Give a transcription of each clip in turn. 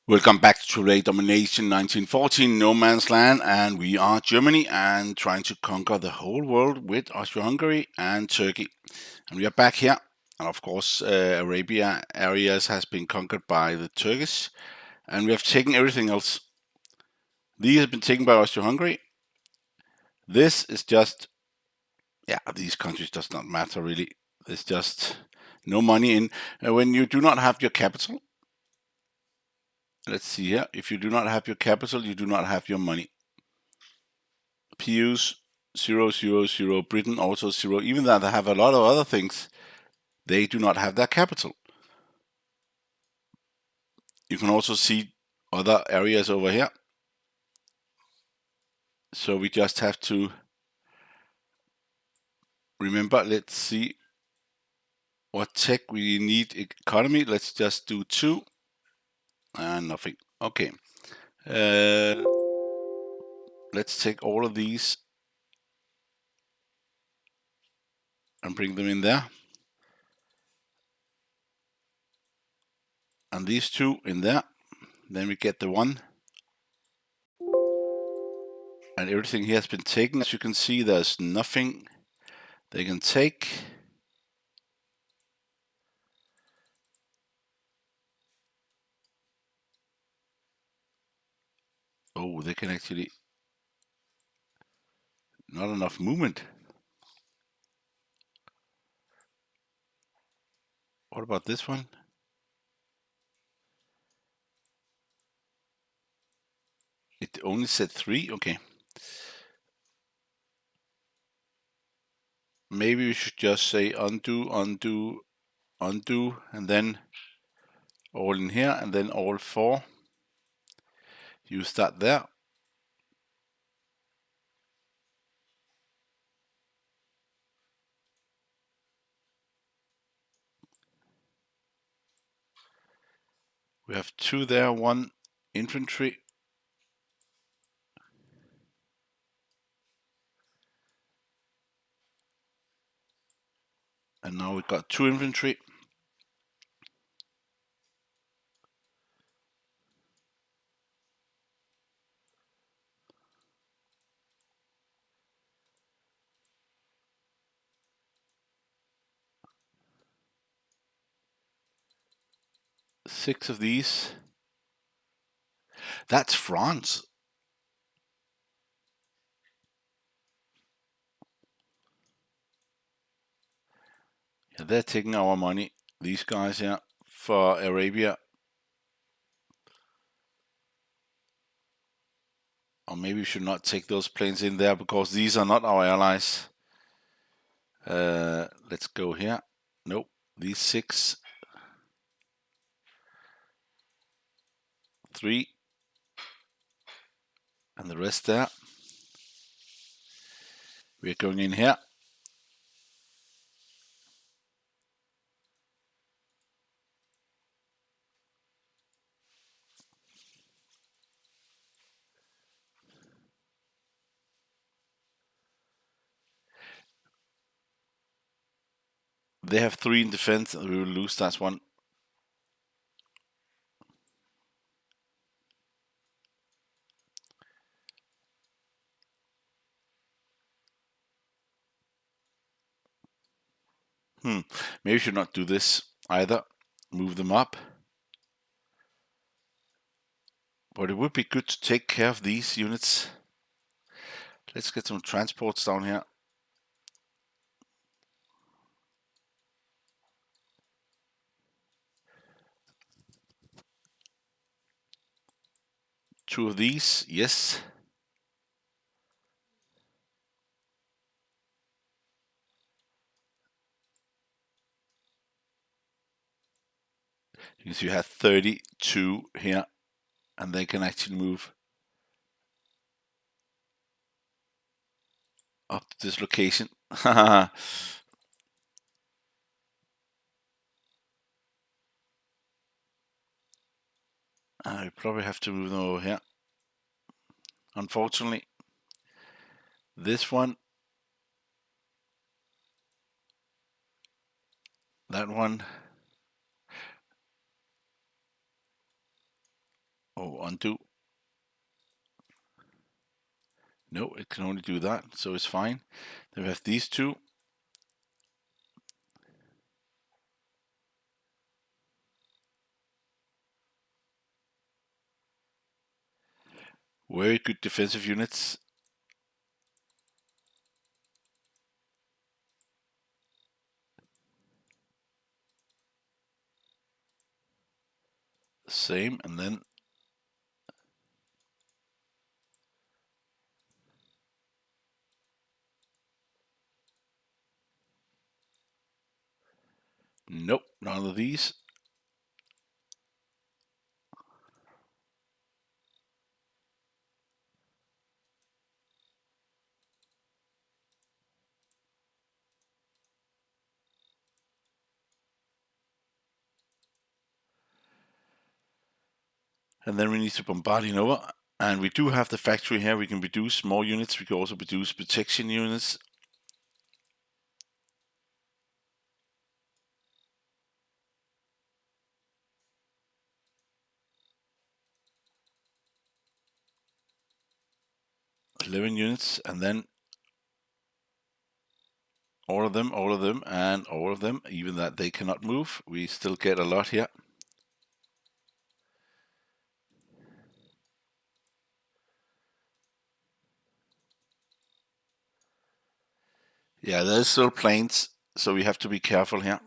Welcome back to TripleA Domination 1914, no man's land, and we are Germany and trying to conquer the whole world with Austria-Hungary and Turkey. And we are back here, and of course, Arabia areas has been conquered by the Turkish, and we have taken everything else. These have been taken by Austria-Hungary. This is just, yeah, these countries does not matter really. There's just no money in. When you do not have your capital, let's see here. If you do not have your capital, you do not have your money. PUs 000, Britain also 0. Even though they have a lot of other things, they do not have their capital. You can also see other areas over here. So we just have to remember, let's see what tech we need. Economy, let's just do 2 and nothing. Okay. Let's take all of these and bring them in there. And these 2 in there. Then we get the 1. And everything here has been taken. As you can see, there's nothing they can take. Oh, they can actually, not enough movement. What about this one? It only said 3, okay. Maybe we should just say undo, undo, undo, and then all in here, and then all 4. Use that there. We have 2 there, 1 infantry. And now we've got 2 infantry. Six of these. That's France. Yeah, they're taking our money. These guys here for Arabia. Or maybe we should not take those planes in there because these are not our allies. Let's go here. Nope. These 6. 3. And the rest there. We're going in here. They have 3 in defense, and we will lose that one. Maybe we should not do this either. Move them up. But it would be good to take care of these units. Let's get some transports down here. Two of these, yes. You can see you have 32 here, and they can actually move up to this location. I probably have to move them over here. Unfortunately, this one, that one. Oh, undo. No, it can only do that, so it's fine. Then we have these two. Very good defensive units. Same, and then nope, none of these. And then we need to bombard Nova. And we do have the factory here. We can produce more units. We can also produce protection units. $11 units, and then all of them, and all of them, even that they cannot move. We still get a lot here. Yeah, there's still planes, so we have to be careful here.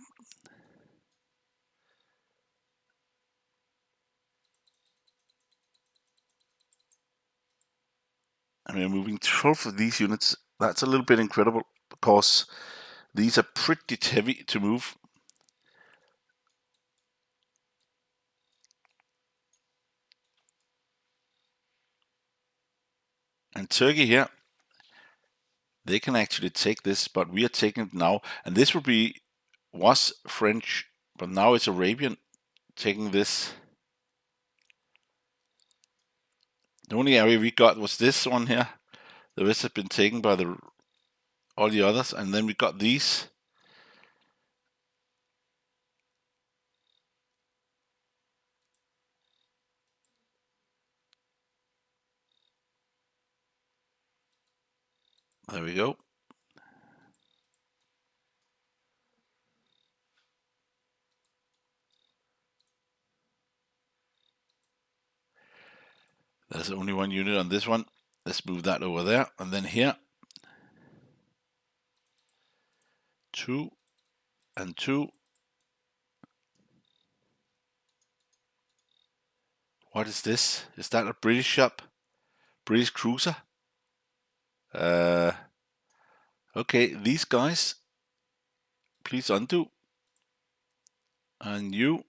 And we're moving 12 of these units. That's a little bit incredible because these are pretty heavy to move. And Turkey here, they can actually take this, but we are taking it now. And this was French, but now it's Arabian taking this. The only area we got was this one here. The rest have been taken by all the others, and then we got these. There we go. There's only one unit on this one. Let's move that over there, and then here, 2 and 2. What is this? Is that a British ship? British cruiser? Uh, okay, these guys, please undo. And you.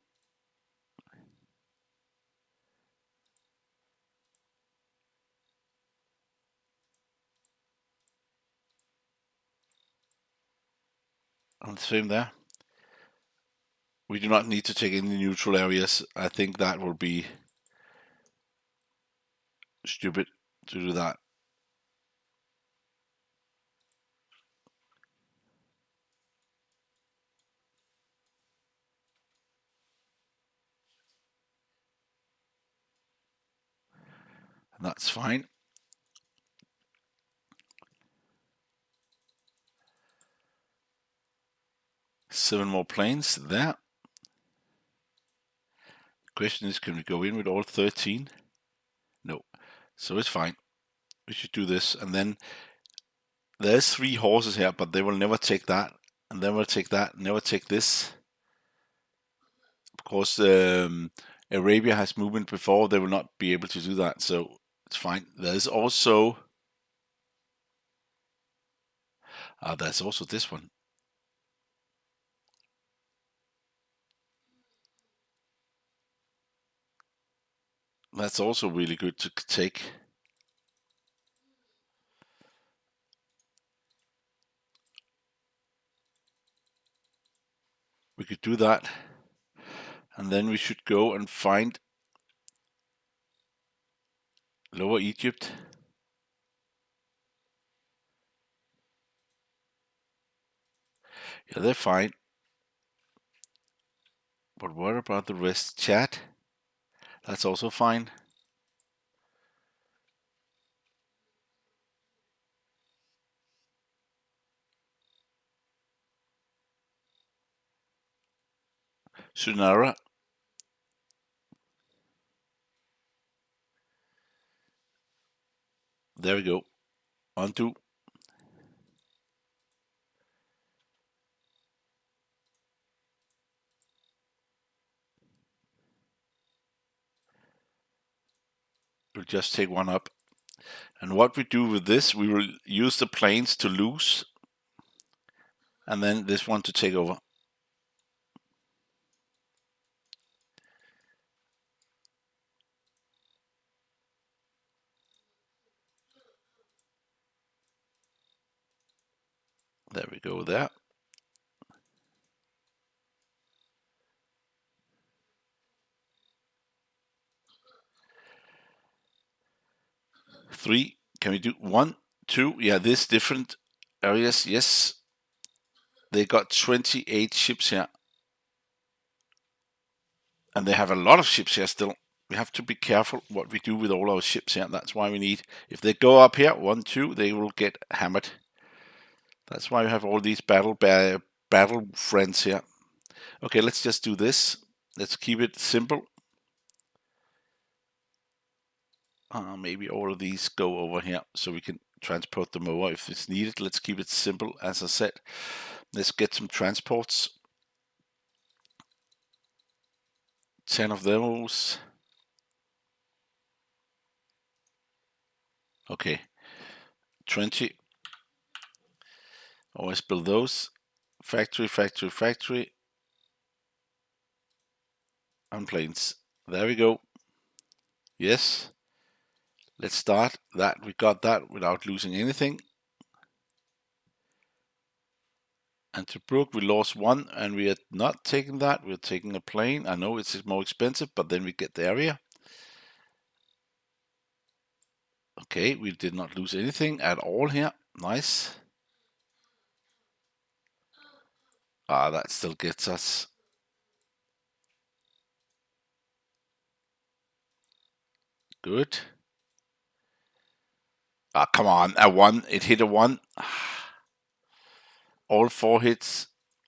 And the same there. We do not need to take any neutral areas. I think that will be stupid to do that. And that's fine. Seven more planes there. Question is, can we go in with all 13? No. So it's fine. We should do this. And then there's 3 horses here, but they will never take that. And then we'll take that, never take this. Of course, Arabia has movement before, they will not be able to do that. So it's fine. There's also this one. That's also really good to take. We could do that. And then we should go and find Lower Egypt. Yeah, they're fine. But what about the rest? Chad? That's also fine. Sunara. There we go. Undo. We'll just take one up. And what we do with this, we will use the planes to loose, and then this one to take over. There we go there. Three. Can we do one, two? Yeah, this different areas. Yes. They got 28 ships here. And they have a lot of ships here still. We have to be careful what we do with all our ships here. That's why we need, if they go up here, one, two, they will get hammered. That's why we have all these battle friends here. Okay, let's just do this. Let's keep it simple. Maybe all of these go over here so we can transport them over if it's needed. Let's keep it simple, as I said. Let's get some transports. 10 of those. Okay. 20. Always build those. Factory, factory, factory. And planes. There we go. Yes. Let's start that. We got that without losing anything. And to Brook, we lost one, and we are not taking that. We're taking a plane. I know it's more expensive, but then we get the area. Okay, we did not lose anything at all here. Nice. That still gets us. Good. Come on, a one. It hit a one. All 4 hits.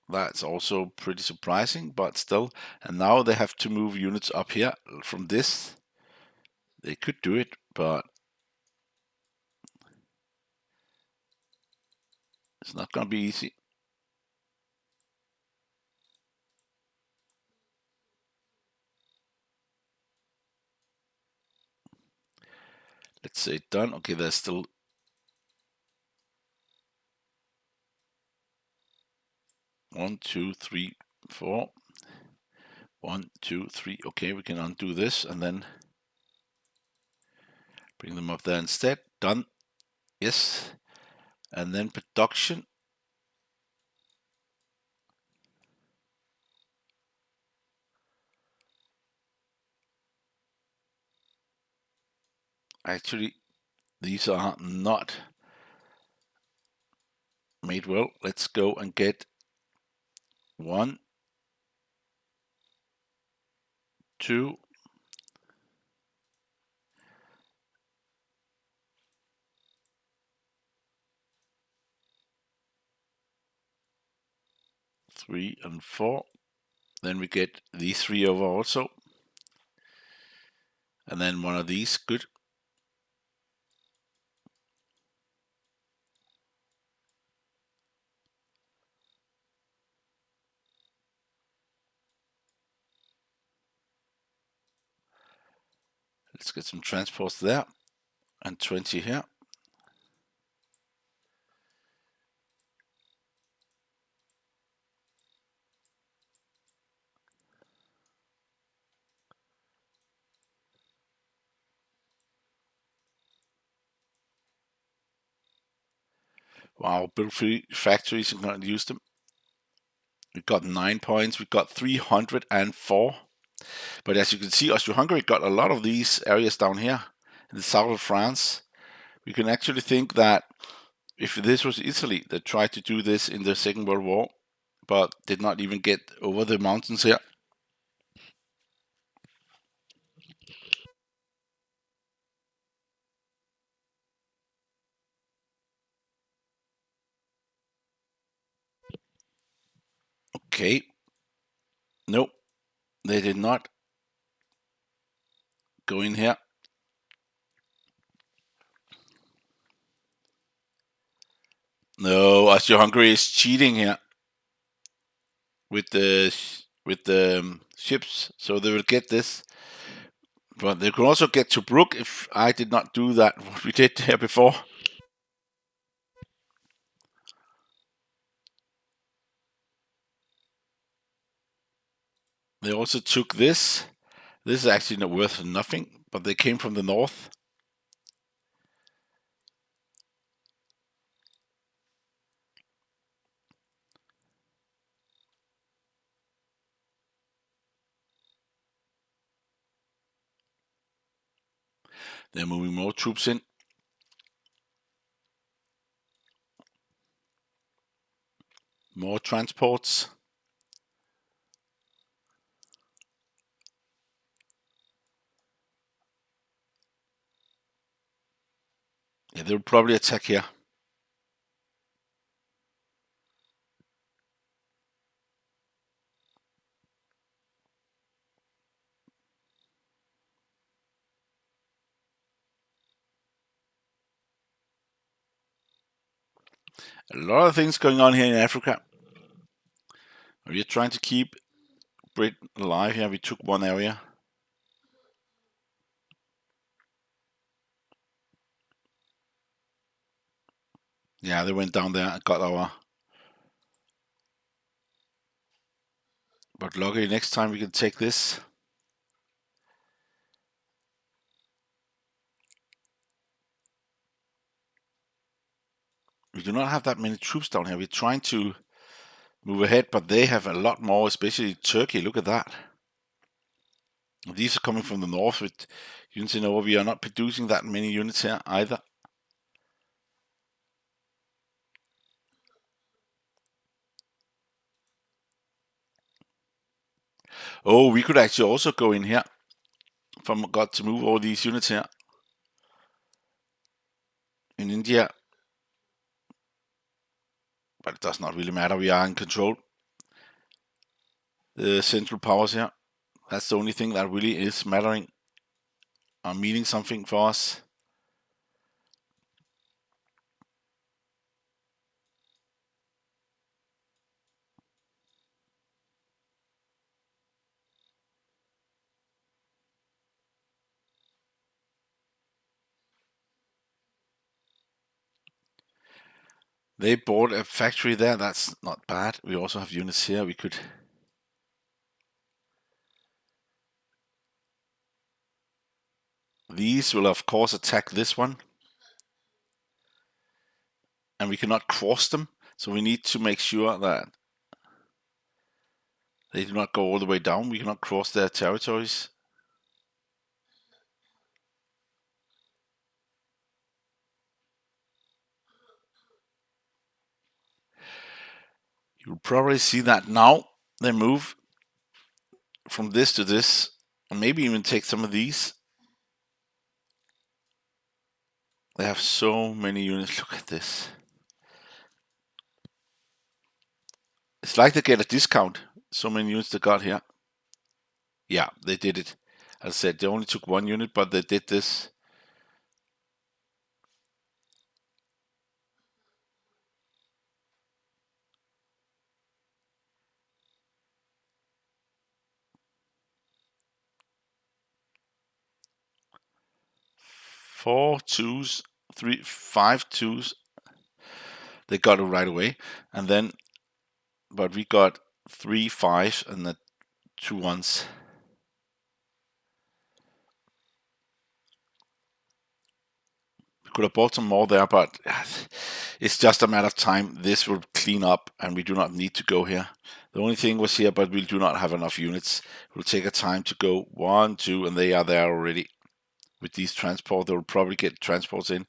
That's also pretty surprising, but still. And now they have to move units up here from this. They could do it, but it's not going to be easy. Let's say done. Okay, there's still 1, 2, 3, 4. 1, 2, 3. Okay, we can undo this and then bring them up there instead. Done. Yes. And then production. Actually, these are not made well. Let's go and get 1, 2. 3 and 4. Then we get these 3 over also. And then one of these. Good. Let's get some transports there. And 20 here. Wow, build 3 factories and not use them. We got 9 points. We got 304. But as you can see, Austria-Hungary got a lot of these areas down here in the south of France. We can actually think that if this was Italy that tried to do this in the Second World War, but did not even get over the mountains here. Okay. Nope. They did not go in here. No, Austria-Hungary is cheating here with the ships, so they will get this. But they could also get to Brook if I did not do that, what we did here before. They also took this. This is actually not worth nothing, but they came from the north. They're moving more troops in. More transports. Yeah, they'll probably attack here. A lot of things going on here in Africa. We're trying to keep Britain alive here. We took one area. Yeah, they went down there and got our. But luckily, next time we can take this. We do not have that many troops down here. We're trying to move ahead, but they have a lot more, especially Turkey. Look at that. These are coming from the north with units in over. We are not producing that many units here either. Oh, we could actually also go in here. Forgot to move all these units here. In India. But it does not really matter. We are in control. The central powers here. That's the only thing that really is mattering. Are meaning something for us. They bought a factory there. That's not bad. We also have units here. We could. These will of course attack this one. And we cannot cross them. So we need to make sure that they do not go all the way down. We cannot cross their territories. You'll probably see that now. They move from this to this, and maybe even take some of these. They have so many units. Look at this. It's like they get a discount. So many units they got here. Yeah, they did it. As I said, they only took one unit, but they did this. Four twos, three, five twos. They got it right away, and then, but we got three fives and the two ones. We could have bought some more there, but it's just a matter of time. This will clean up, and we do not need to go here. The only thing was here, but we do not have enough units. It will take a time to go 1, 2, and they are there already. With these transport, they will probably get transports in,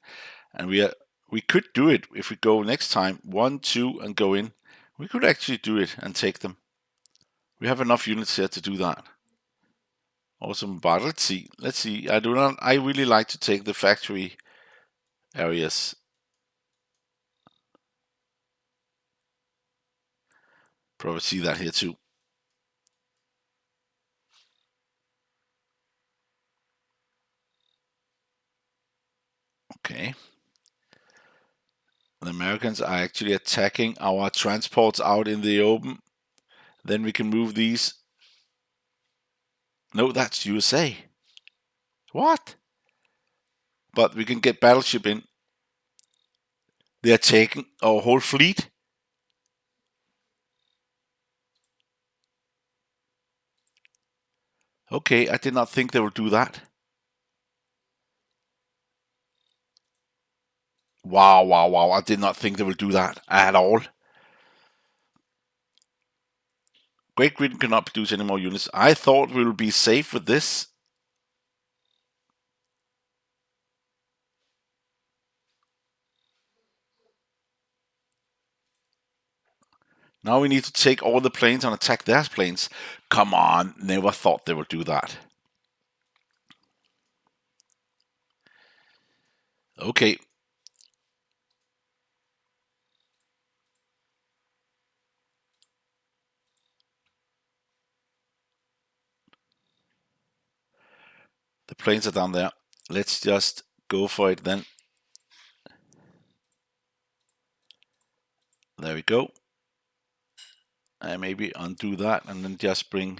and we could do it if we go next time 1, 2, and go in. We could actually do it and take them. We have enough units here to do that. Awesome, but let's see. Let's see. I do not. I really like to take the factory areas. Probably see that here too. Okay. The Americans are actually attacking our transports out in the open. Then we can move these. No, that's USA. What? But we can get battleship in. They are taking our whole fleet. Okay, I did not think they would do that. Wow, wow, wow. I did not think they would do that at all. Great Britain cannot produce any more units. I thought we would be safe with this. Now we need to take all the planes and attack their planes. Come on, never thought they would do that. Okay. The planes are down there. Let's just go for it then. There we go. And maybe undo that and then just bring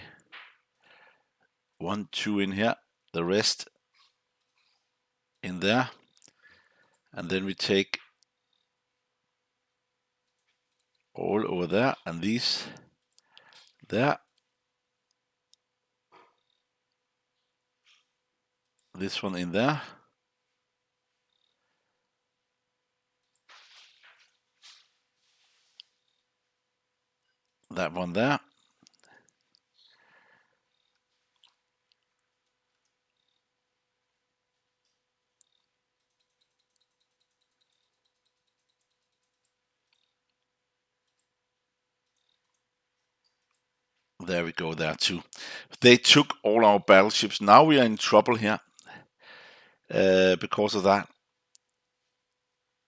1, 2 in here. The rest in there. And then we take all over there and these there. This one in there. That one there. There we go there too. They took all our battleships. Now we are in trouble here because of that.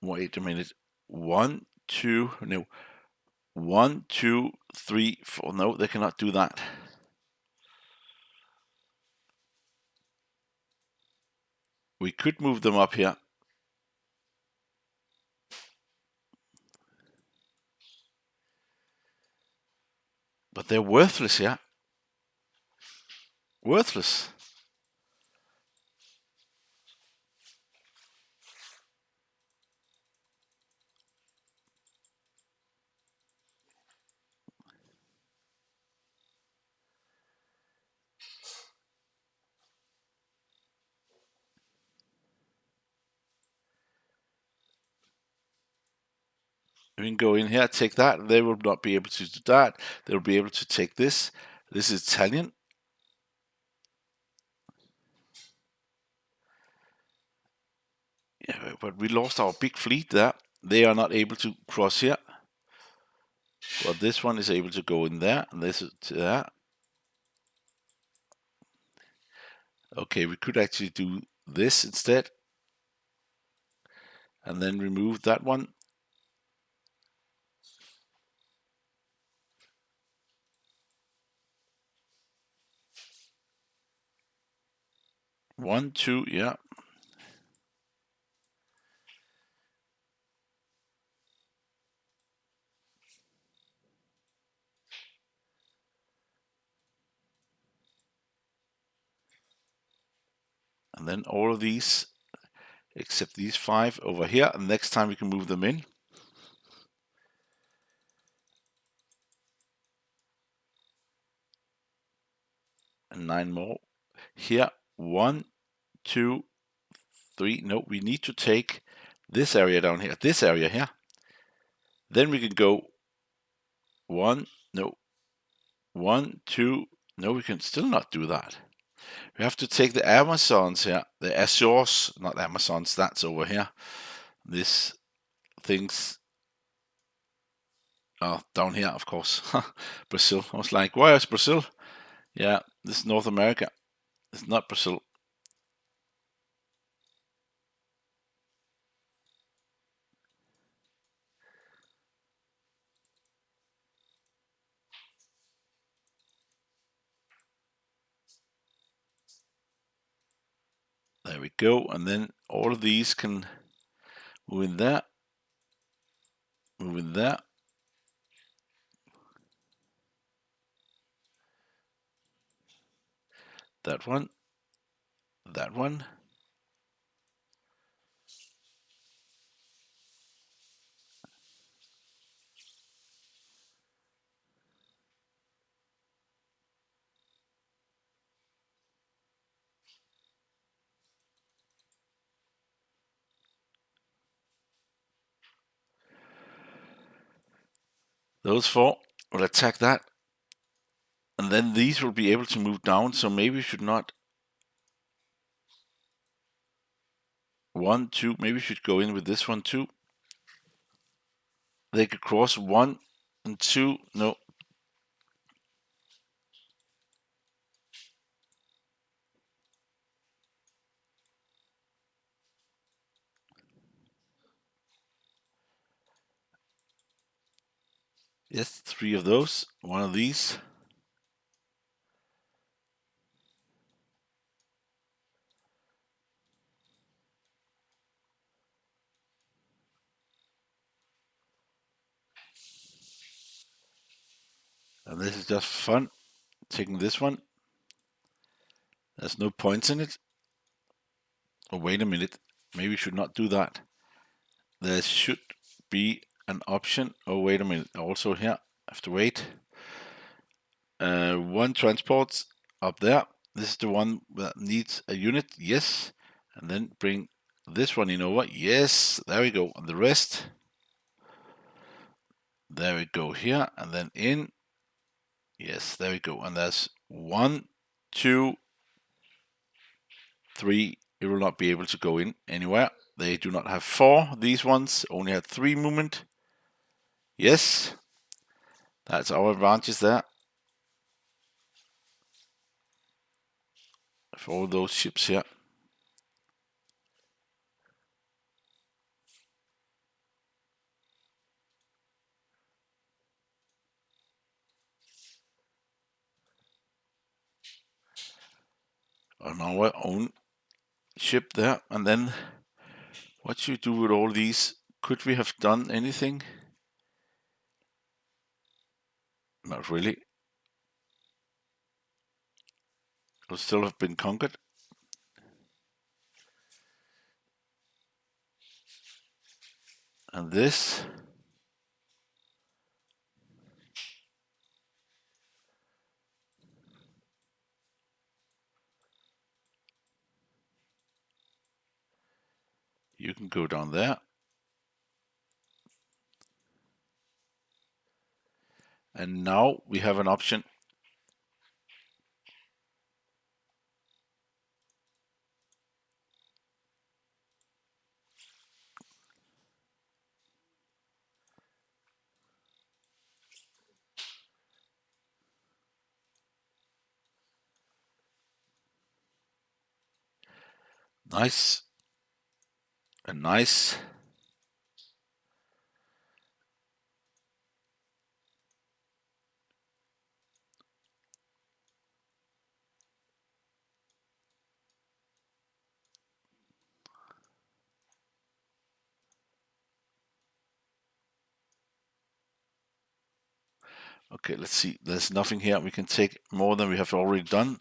Wait a minute. 1, 2, no. 1, 2, 3, 4. No, they cannot do that. We could move them up here. But they're worthless here. Worthless. We can go in here, take that. They will not be able to do that. They'll be able to take this. This is Italian. Yeah, but we lost our big fleet there. They are not able to cross here. But this one is able to go in there, and this is there. Okay, we could actually do this instead. And then remove that one. One, two, yeah. And then all of these, except these 5 over here. And next time we can move them in. And 9 more. Here, 1, 2, 3. No, we need to take this area down here, this area here. Then we can go 1, no, 1, 2. No, we can still not do that. We have to take the Amazons here, the Azores, not Amazons, that's over here. This things down here, of course. Brazil. I was like, why is Brazil? Yeah, this is North America. It's not Brazil. There we go. And then all of these can Move in there. Move in there. That one. That one. Those four will attack that. And then these will be able to move down, so maybe we should not. 1, 2, maybe we should go in with this one too. They could cross 1 and 2. No. Yes, 3 of those. 1 of these. And this is just fun. Taking this one. There's no points in it. Oh, wait a minute. Maybe we should not do that. There should be an option. Oh, wait a minute. Also here, I have to wait. 1 transport up there. This is the one that needs a unit. Yes. And then bring this one in over. Yes. There we go. And the rest. There we go here. And then in. Yes. There we go. And there's 1, 2, 3. It will not be able to go in anywhere. They do not have 4. These ones only have 3 movement. Yes. That's our advantage there. For all those ships here. On our own ship there. And then what should we do with all these? Could we have done anything? Not really. Could still have been conquered. And this. You can go down there. And now we have an option. Nice. And nice. Okay, let's see. There's nothing here. We can take more than we have already done.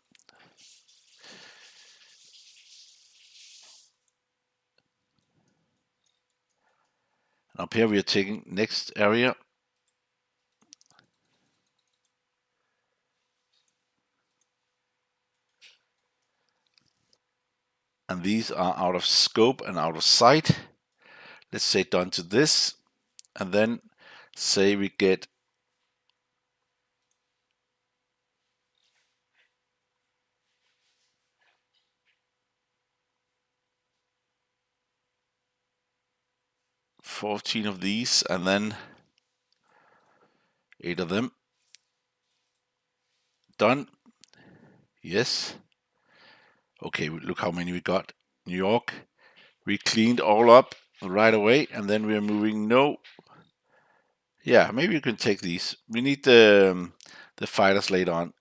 And up here we are taking next area. And these are out of scope and out of sight. Let's say done to this. And then say we get $14 of these and then 8 of them. Done. Yes. Okay, look how many we got. New York. We cleaned all up right away and then we are moving. No. Yeah, maybe you can take these. We need the fighters later on.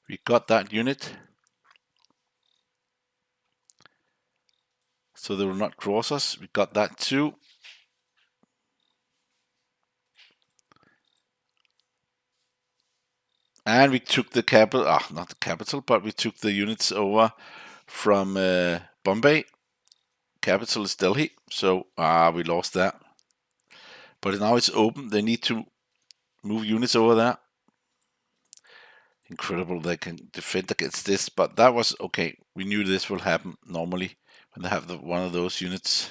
We got that unit. so they will not cross us. We got that too. And we took the capital, not the capital, but we took the units over from Bombay. Capital is Delhi, so we lost that. But now it's open. They need to move units over there. Incredible they can defend against this, but that was okay. We knew this will happen normally when they have one of those units.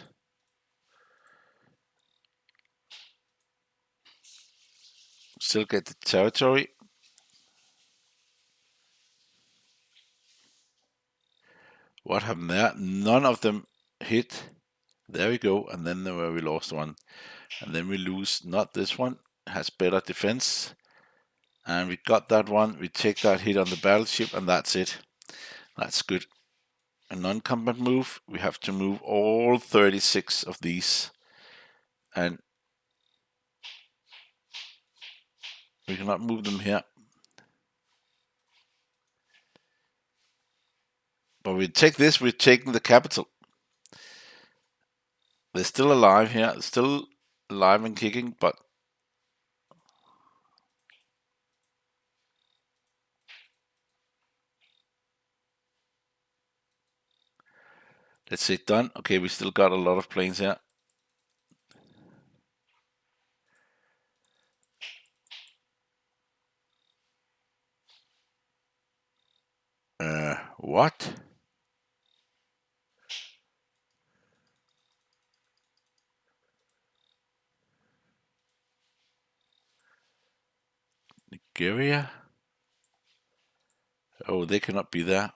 Still get the territory. What happened there? None of them hit. There we go, and then we lost one. And then we lose, not this one, has better defense. And we got that one, we take that hit on the battleship, and that's it. That's good. A non-combat move, we have to move all 36 of these. And we cannot move them here. But we take this, we're taking the capital. They're still alive here, still alive and kicking, but let's say done. Okay, we still got a lot of planes here. What? Nigeria? Oh, they cannot be there.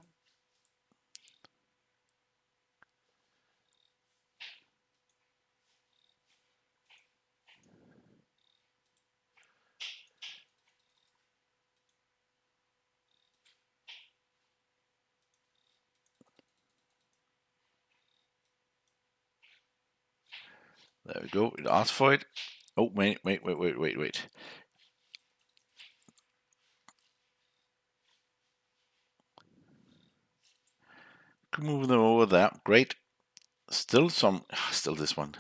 There we go. It asked for it. Oh, wait. Can move them over there. Great. Still this one.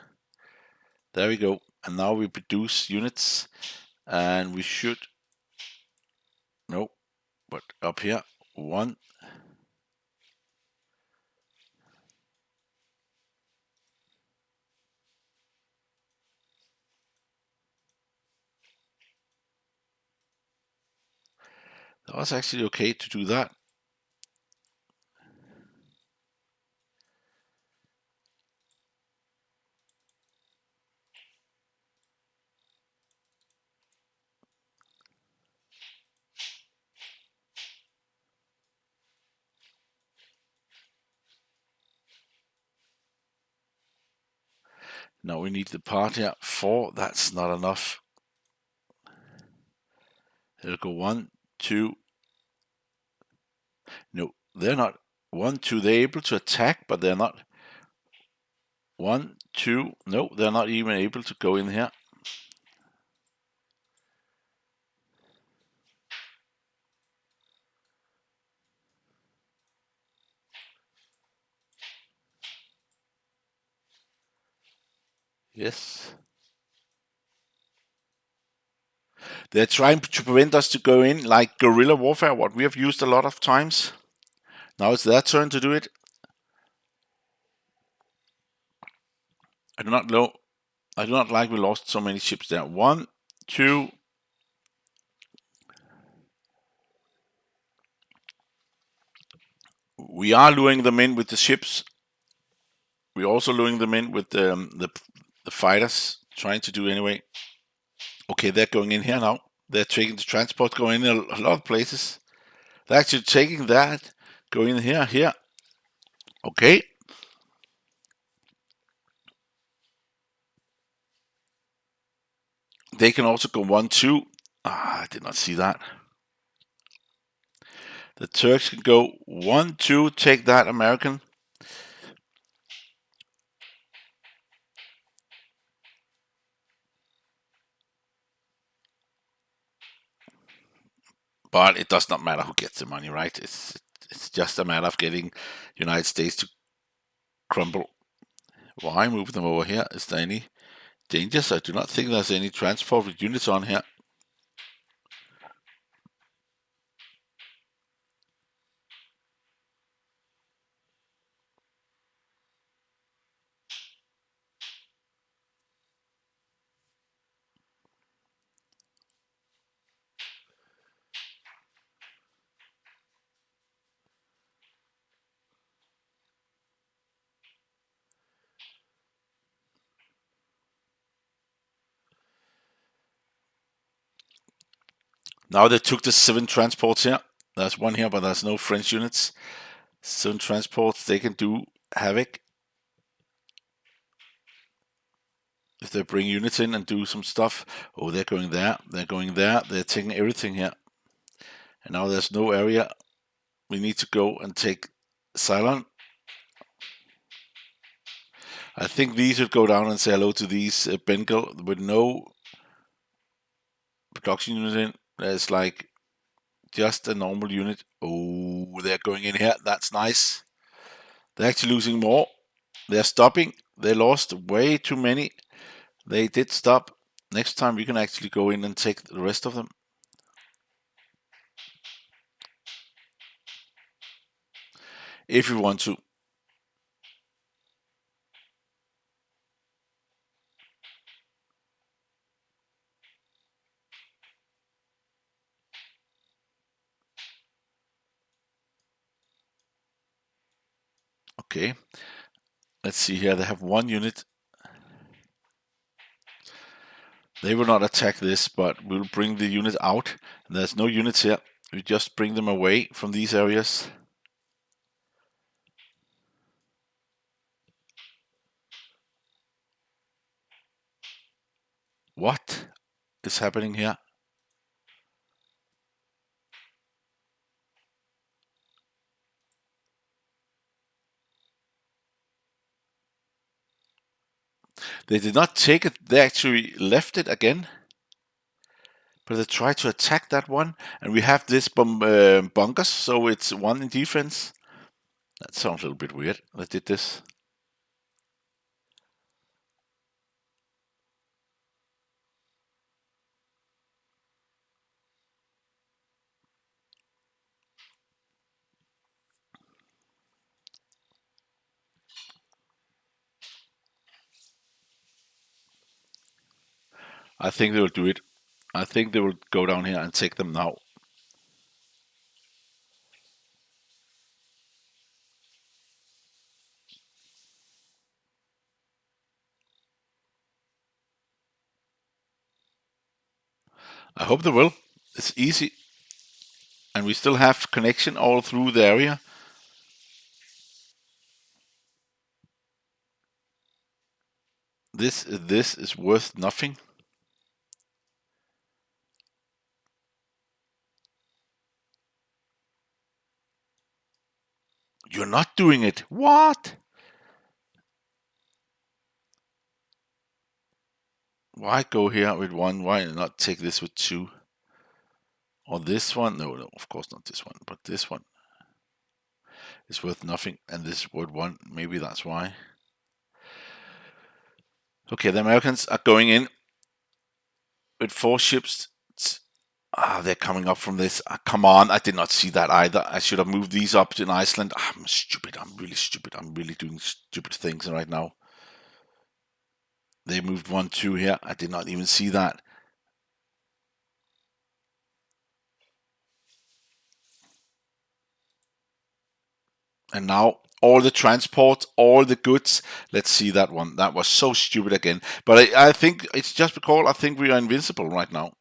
There we go. And now we produce units, and we should. No, but up here, one. That was actually okay to do that. Now we need the part here. 4, that's not enough. It'll go 1, 2. No, they're not. 1, 2, they're able to attack, but they're not. 1, 2, no, they're not even able to go in here. Yes. They're trying to prevent us to go in like guerrilla warfare, what we have used a lot of times. Now it's their turn to do it. I do not know. I do not like we lost so many ships there. 1, 2. We are luring them in with the ships. We're also luring them in with the fighters, trying to do anyway. Okay, they're going in here now. They're taking the transport, going in a lot of places. They're actually taking that, going in here. Okay. They can also go 1, 2. I did not see that. The Turks can go 1, 2, take that, American. But it does not matter who gets the money, right? It's just a matter of getting United States to crumble. Why move them over here? Is there any dangers? I do not think there's any transport with units on here. Now they took the 7 transports here. There's one here, but there's no French units. 7 transports, they can do havoc if they bring units in and do some stuff. Oh, they're going there. They're going there. They're taking everything here. And now there's no area. We need to go and take Ceylon. I think these should go down and say hello to these Bengal with no production unit in. There's like just a normal unit. Oh, they're going in here. That's nice. They're actually losing more. They're stopping. They lost way too many. They did stop. Next time we can actually go in and take the rest of them. If we want to. Okay. Let's see here. They have one unit. They will not attack this, but we'll bring the unit out. And there's no units here. We just bring them away from these areas. What is happening here? They did not take it. They actually left it again. But they tried to attack that one. And we have this bunkers, so it's 1 in defense. That sounds a little bit weird. They did this. I think they will do it. I think they will go down here and take them now. I hope they will. It's easy. And we still have connection all through the area. This is worth nothing. You're not doing it. What? Why go here with 1? Why not take this with 2? Or this one? No, no, of course not this one. But this one is worth nothing. And this is worth 1. Maybe that's why. Okay, the Americans are going in with 4 ships. They're coming up from this. Come on, I did not see that either. I should have moved these up in Iceland. I'm stupid. I'm really stupid. I'm really doing stupid things right now. They moved 1, 2 here. I did not even see that. And now all the transport, all the goods. Let's see that one. That was so stupid again. But I think it's just because I think we are invincible right now.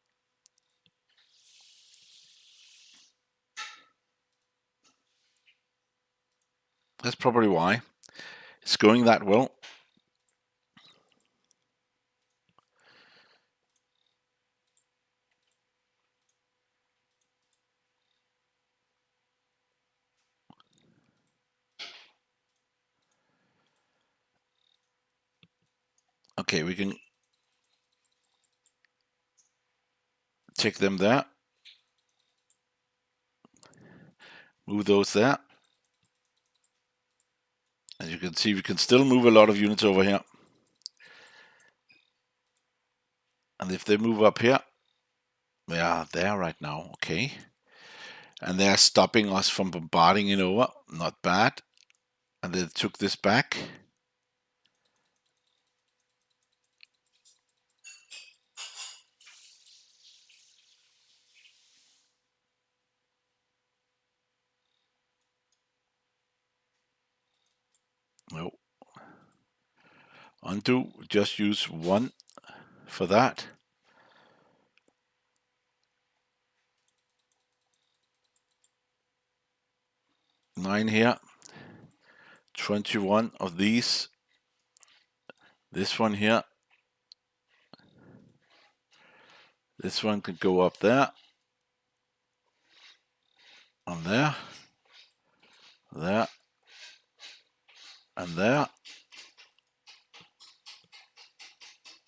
That's probably why. It's going that well. Okay, we can take them there. Move those there. As you can see, we can still move a lot of units over here. And if they move up here, they are there right now, okay. And they are stopping us from bombarding it over, not bad. And they took this back. No. Undo, just use 1 for that. Nine here. 21 of these. This one here. This one could go up there. On there. There. And there.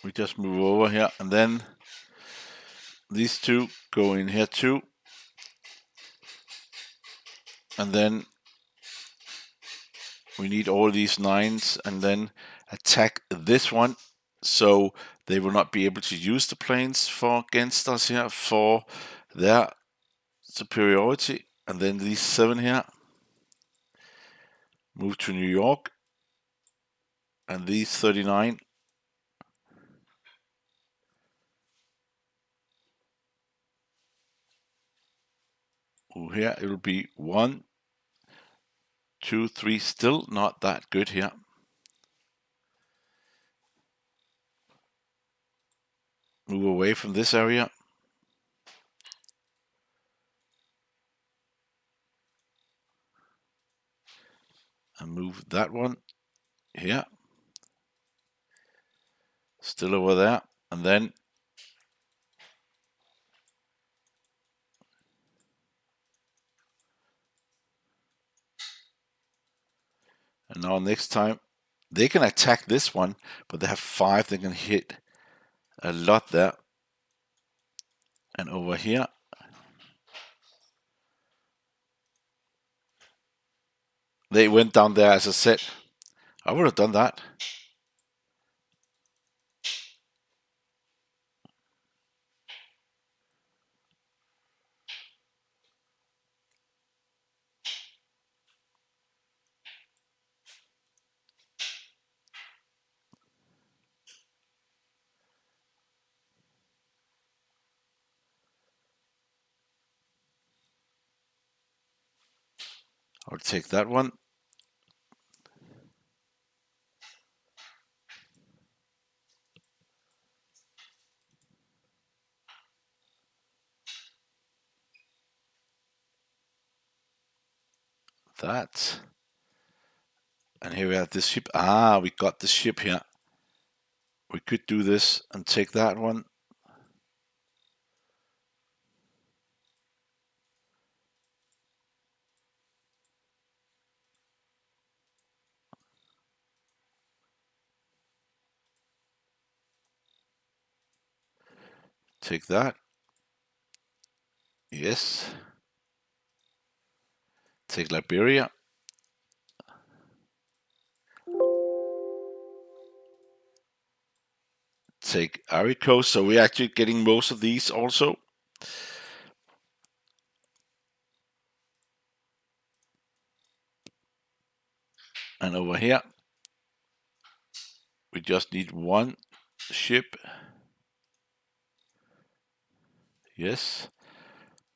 We just move over here, and then these two go in here too. And then we need all these 9s, and then attack this one, so they will not be able to use the planes for against us here for their superiority. And then these 7 here move to New York, and these 39 here. It will be 1, 2, 3. Still not that good here. Move away from this area. And move that one here. Still over there. And then and now next time they can attack this one, but they have 5. They can hit a lot there. And over here, they went down there, as I said. I would have done that. I'll take that one. That. And here we have this ship. Ah, we got the ship here. We could do this and take that one. Take that. Yes. Take Liberia. Take Ivory Coast. So we're actually getting most of these also. And over here, we just need 1 ship. Yes.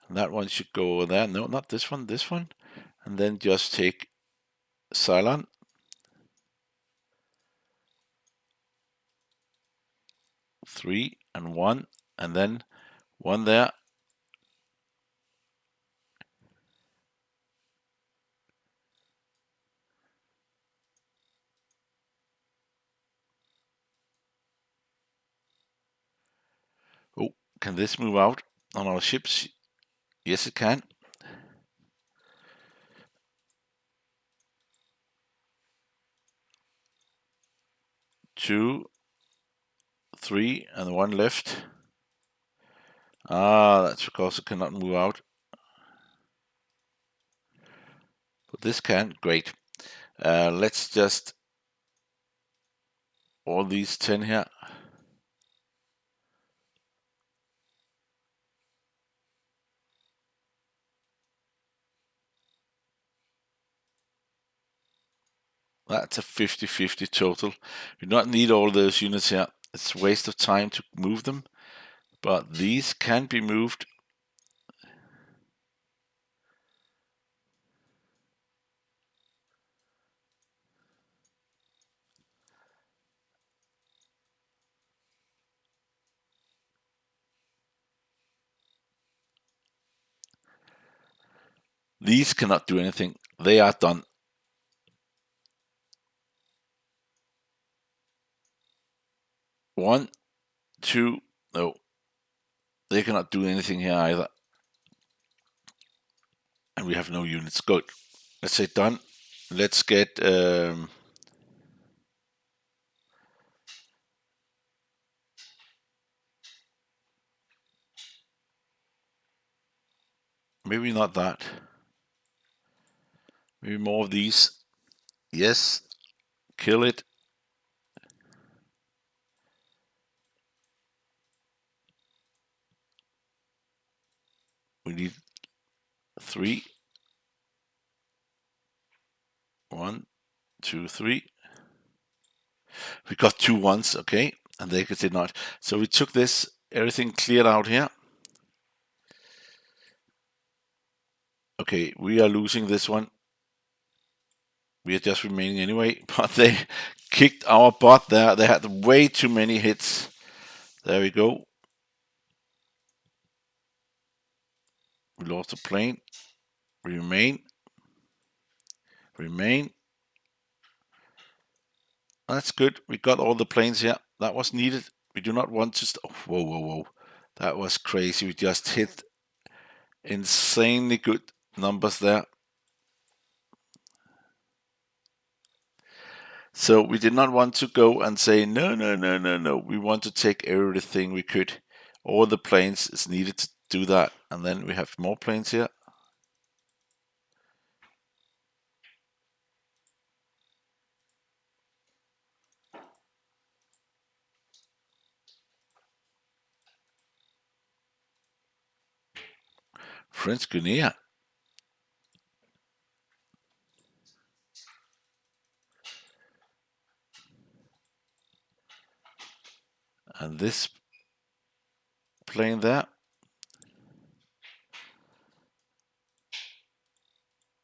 And that one should go over there. No, not this one, this one. And then just take Ceylon. 3 and 1. And then 1 there. Oh, can this move out on our ships? Yes, it can. Two, 3, and 1 left. Ah, that's because it cannot move out. But this can. Great. Let's just all these 10 here. That's a 50-50 total. We do not need all those units here. It's a waste of time to move them, but these can be moved. These cannot do anything. They are done. One, two, no. They cannot do anything here either. And we have no units. Good. Let's say done. Let's get maybe not that. Maybe more of these. Yes. Kill it. We need 3. 1, 2, 3. We got 2 ones, okay, and they did not. So we took this, everything cleared out here. Okay, we are losing this one. We are just remaining anyway, but they kicked our butt there. They had way too many hits. There we go. We lost a plane. Remain. Remain. That's good. We got all the planes here. That was needed. We do not want to... whoa, whoa, whoa. That was crazy. We just hit insanely good numbers there. So we did not want to go and say, no, no, no, no, no. We want to take everything we could. All the planes is needed to do that. And then we have more planes here. French Guinea. And this plane there.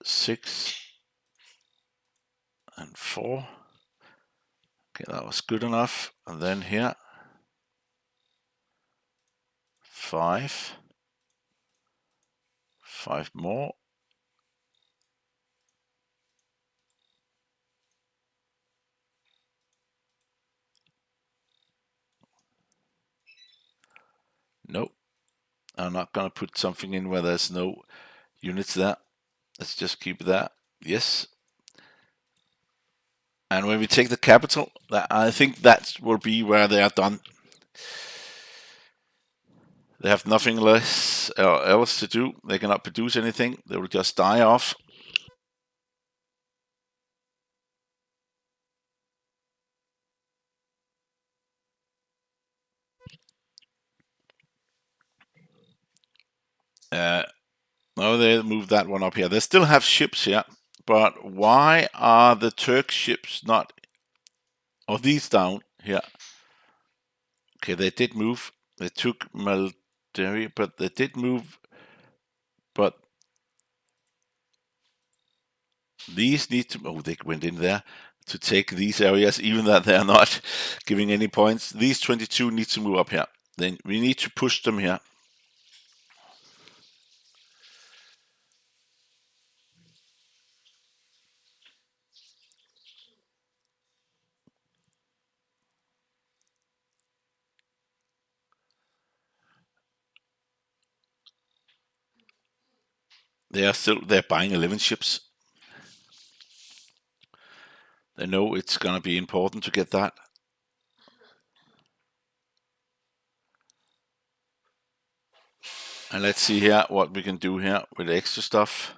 6 and 4. Okay, that was good enough. And then here. 5. 5 more. Nope. I'm not going to put something in where there's no units there. Let's just keep that. Yes. And when we take the capital, I think that will be where they are done. They have nothing less else to do. They cannot produce anything. They will just die off. No, they moved that one up here. They still have ships here, but why are the Turk ships not? Are these down here? Okay, they did move. They took Moldavia, but they did move. But these need to. Oh, they went in there to take these areas, even that they are not giving any points. These 22 need to move up here. Then we need to push them here. They're buying 11 ships. They know it's gonna be important to get that. And let's see here what we can do here with extra stuff.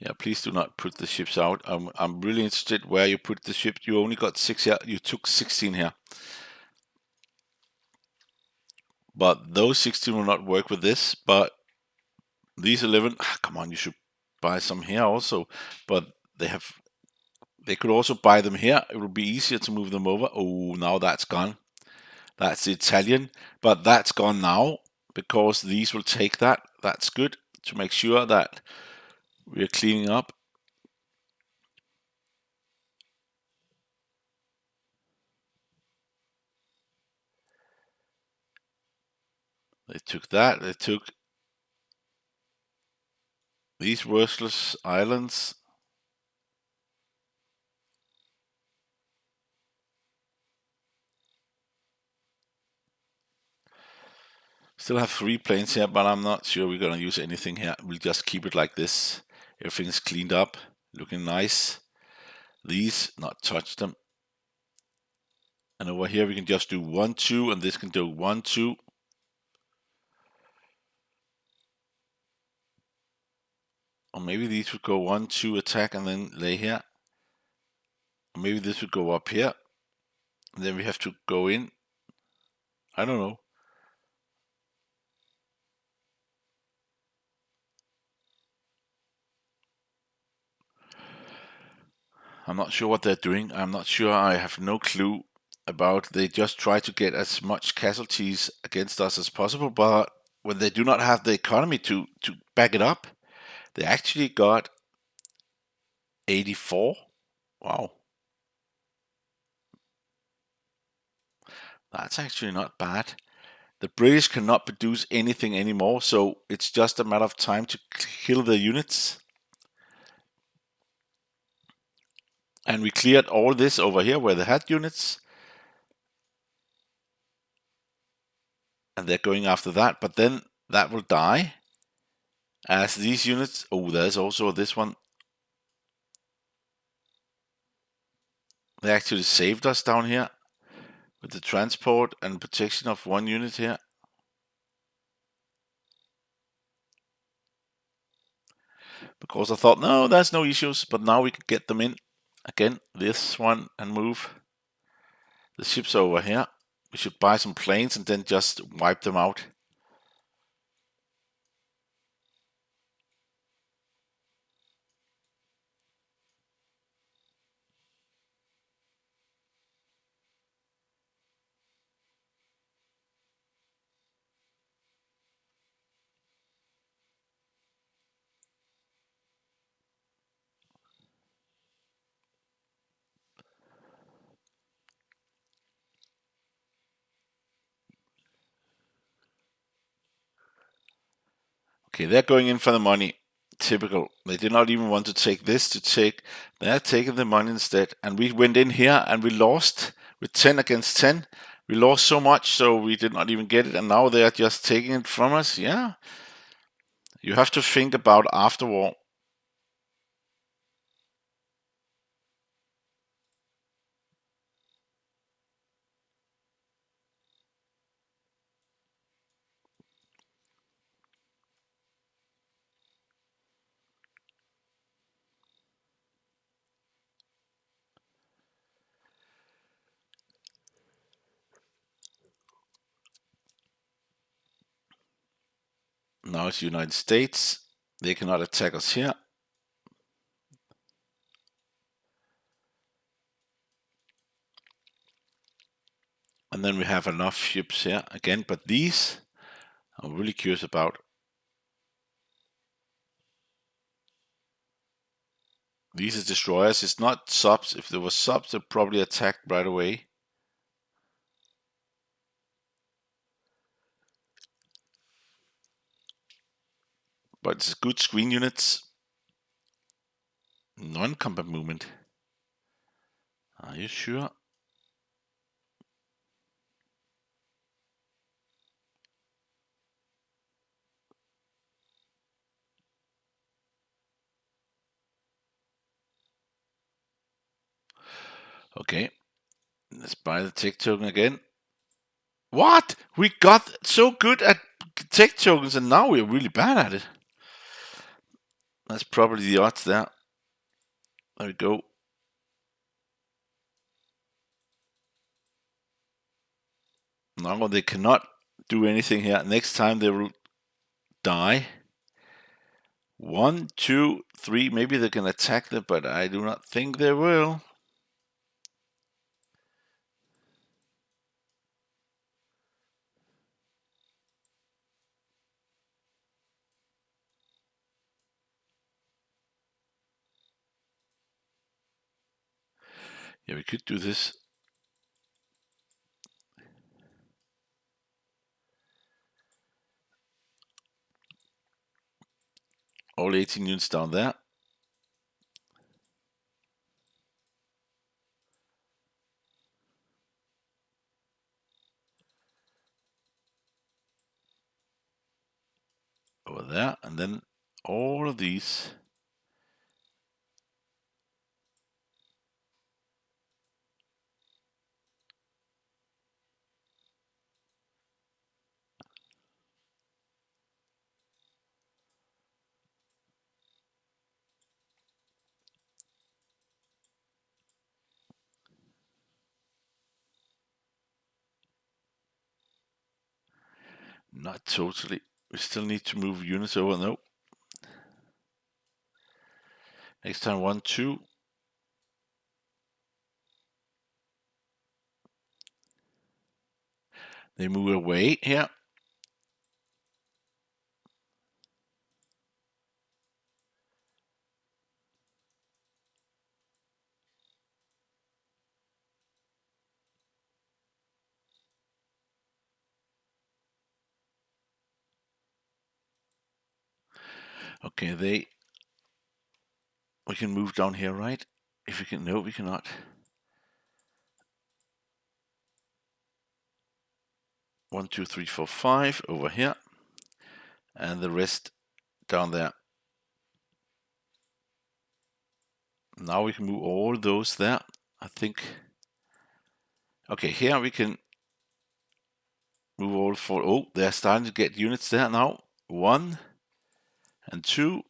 Yeah, please do not put the ships out. I'm really interested where you put the ship. You only got 6 here. You took 16 here. But those 16 will not work with this. But these 11, come on, you should buy some here also. But they could also buy them here. It would be easier to move them over. Oh, now that's gone. That's the Italian. But that's gone now because these will take that. That's good to make sure that we're cleaning up. They took that. They took these worthless islands. Still have 3 planes here, but I'm not sure we're gonna use anything here. We'll just keep it like this. Everything's cleaned up, looking nice. These, not touch them. And over here we can just do 1, 2, and this can do 1, 2. Or maybe these would go 1, 2, attack, and then lay here. Or maybe this would go up here. And then we have to go in. I don't know. I'm not sure what they're doing. I'm not sure. I have no clue about. They just try to get as much casualties against us as possible, but when they do not have the economy to back it up, they actually got 84. Wow. That's actually not bad. The British cannot produce anything anymore, so it's just a matter of time to kill the units. And we cleared all this over here where they had units. And they're going after that, but then that will die. As these units, oh, there's also this one. They actually saved us down here with the transport and protection of 1 unit here. Because I thought, no, there's no issues, but now we can get them in. Again, this one, and move the ships over here. We should buy some planes and then just wipe them out. Okay, they're going in for the money. Typical. They did not even want to take this to take. They're taking the money instead. And we went in here and we lost with 10 against 10. We lost so much, so we did not even get it. And now they are just taking it from us. Yeah. You have to think about after war. Now it's the United States. They cannot attack us here. And then we have enough ships here again, but these I'm really curious about. These are destroyers, it's not subs. If there was subs, they'd probably attack right away. But it's good screen units. Non-combat movement. Are you sure? Okay, let's buy the tech token again. What? We got so good at tech tokens and now we're really bad at it. That's probably the odds there. There we go. Now they cannot do anything here. Next time they will die. 1, 2, 3. Maybe they can attack them, but I do not think they will. Yeah, we could do this. All 18 units down there. Over there, and then all of these. Not totally. We still need to move units over. No. Next time, 1, 2. They move away here. Okay, we can move down here, right? If we can, no, we cannot. 1, 2, 3, 4, 5 over here, and the rest down there. Now we can move all those there. I think. Okay, here we can move all 4. Oh, they're starting to get units there now. 1 and 2.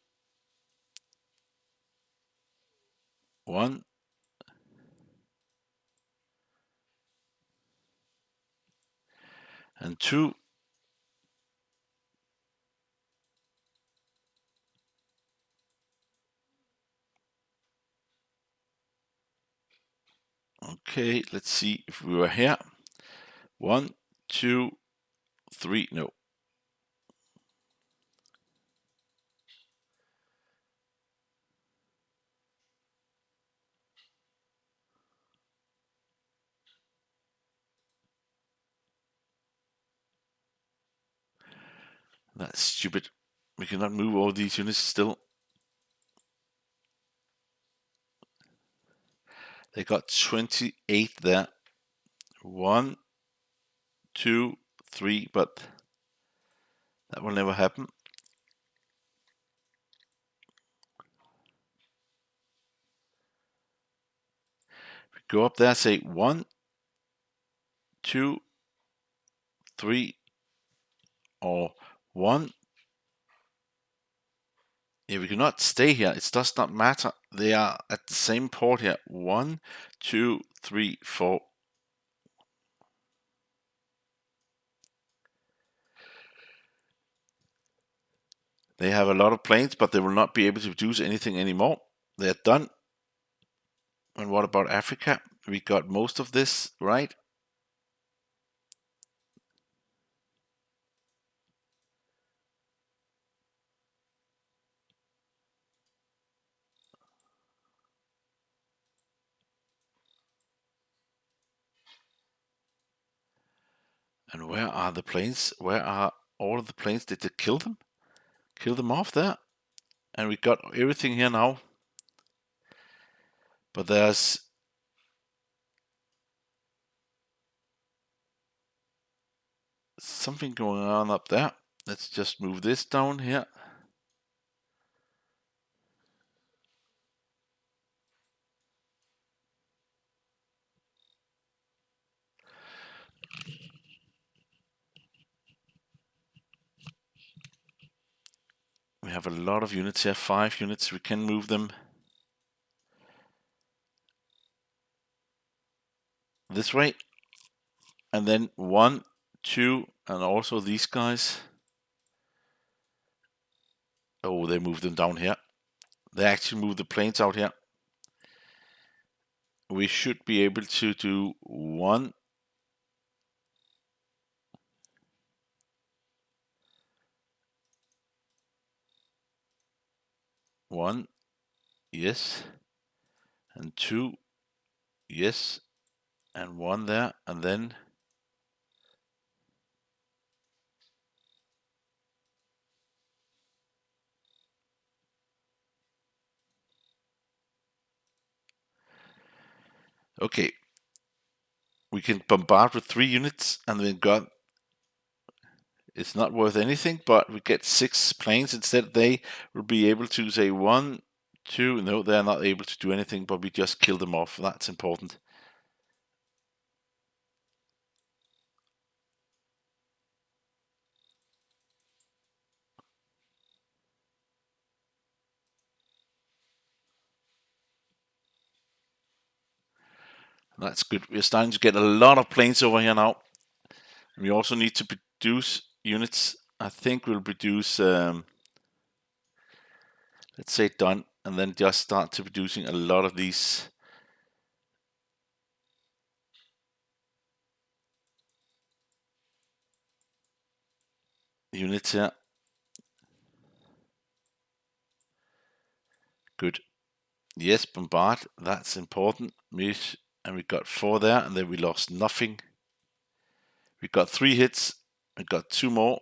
1 and 2. Okay, let's see if we were here. 1, 2, 3. No. That's stupid. We cannot move all these units still. They got 28 there. 1, 2, 3, but that will never happen. We go up there, say 1, 2, 3, or 1. Yeah, we cannot stay here. It does not matter. They are at the same port here. 1, 2, 3, 4. They have a lot of planes, but they will not be able to produce anything anymore. They're done. And what about Africa? We got most of this, right? And where are the planes? Where are all of the planes? Did they kill them? Kill them off there? And we got everything here now. But there's something going on up there. Let's just move this down here. We have a lot of units here, 5 units. We can move them this way. And then 1, 2, and also these guys. Oh, they moved them down here. They actually moved the planes out here. We should be able to do 1. 1, yes. And 2, yes. And 1 there. And then okay. We can bombard with 3 units, and then got. It's not worth anything, but we get 6 planes instead. They will be able to say 1, 2. No, they're not able to do anything, but we just kill them off. That's important. That's good. We're starting to get a lot of planes over here now. We also need to produce units. I think we'll produce, let's say done, and then just start to producing a lot of these units here. Good. Yes, bombard. That's important. And we got 4 there, and then we lost nothing. We got 3 hits. We got 2 more.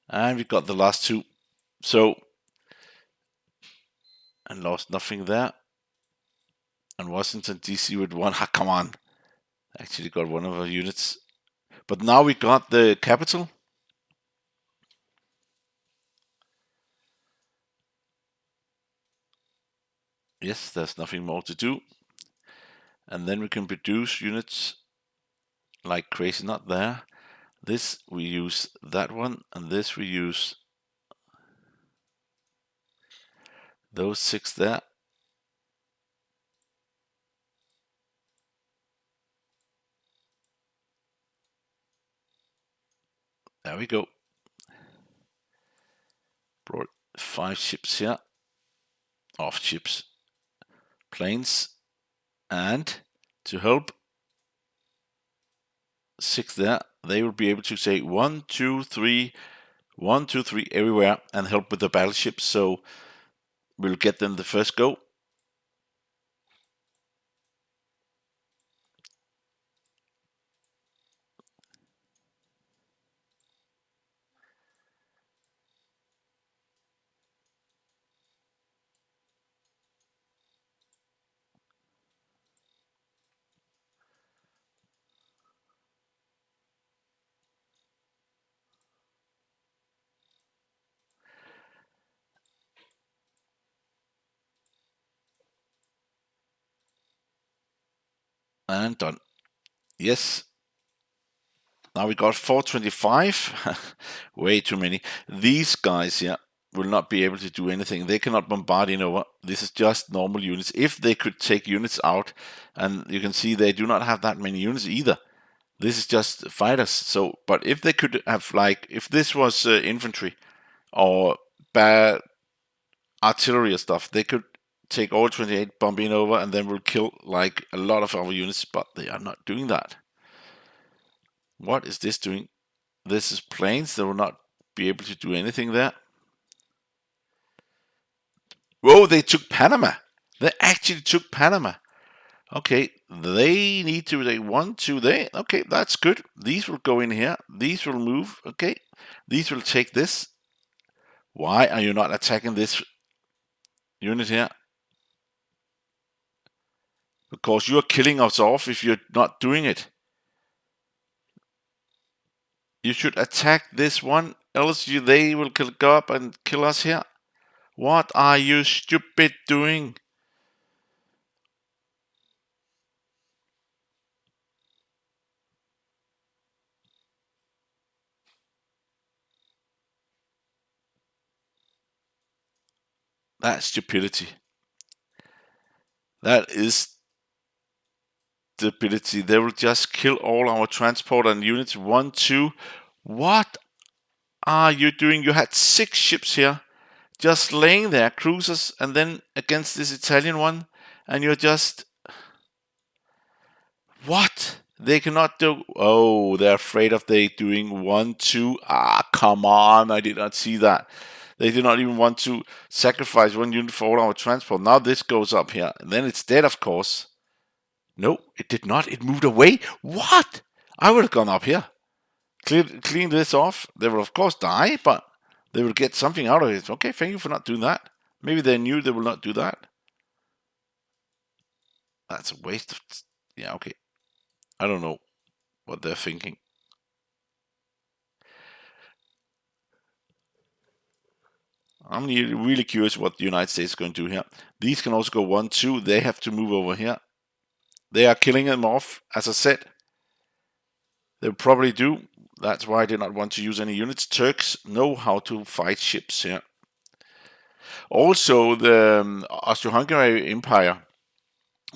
And we got the last 2. So, and lost nothing there. And Washington DC with 1. Ah, come on. Actually got one of our units. But now we got the capital. Yes, there's nothing more to do. And then we can produce units like crazy. Not there. This we use that one, and this we use those 6 there. There we go. Brought 5 ships here. Off ships. Planes. And to help 6 there, they will be able to say 1, 2, 3, 1, 2, 3 everywhere and help with the battleships. So we'll get them the first go. And done. Yes. Now we got 425. Way too many. These guys here will not be able to do anything. They cannot bombard in over. This is just normal units. If they could take units out, and you can see they do not have that many units either. This is just fighters. So, but if they could have, like, if this was infantry or bad artillery or stuff, they could take all 28, bomb in over, and then we'll kill like a lot of our units. But they are not doing that. What is this doing? This is planes. They will not be able to do anything there. Whoa, they took Panama. They actually took Panama. Okay, they need to, they want to, they, okay, that's good. These will go in here. These will move. Okay, these will take this. Why are you not attacking this unit here? Because you are killing us off if you're not doing it. You should attack this one, else they will go up and kill us here. What are you stupid doing? That's stupidity. That is stupidity. They will just kill all our transport and units. 1, 2. What are you doing? You had 6 ships here, just laying there, cruisers, and then against this Italian one, and you're just... What? They cannot do... Oh, they're afraid of they doing 1, 2. Ah, come on. I did not see that. They did not even want to sacrifice 1 unit for all our transport. Now this goes up here. And then it's dead, of course. No, it did not. It moved away. What? I would have gone up here. Clean this off. They will, of course, die, but they will get something out of it. Okay, thank you for not doing that. Maybe they knew they will not do that. That's a waste of... Yeah, okay. I don't know what they're thinking. I'm really curious what the United States is going to do here. These can also go 1, 2. They have to move over here. They are killing them off, as I said. They probably do. That's why I did not want to use any units. Turks know how to fight ships here. Also, the Austro-Hungary Empire,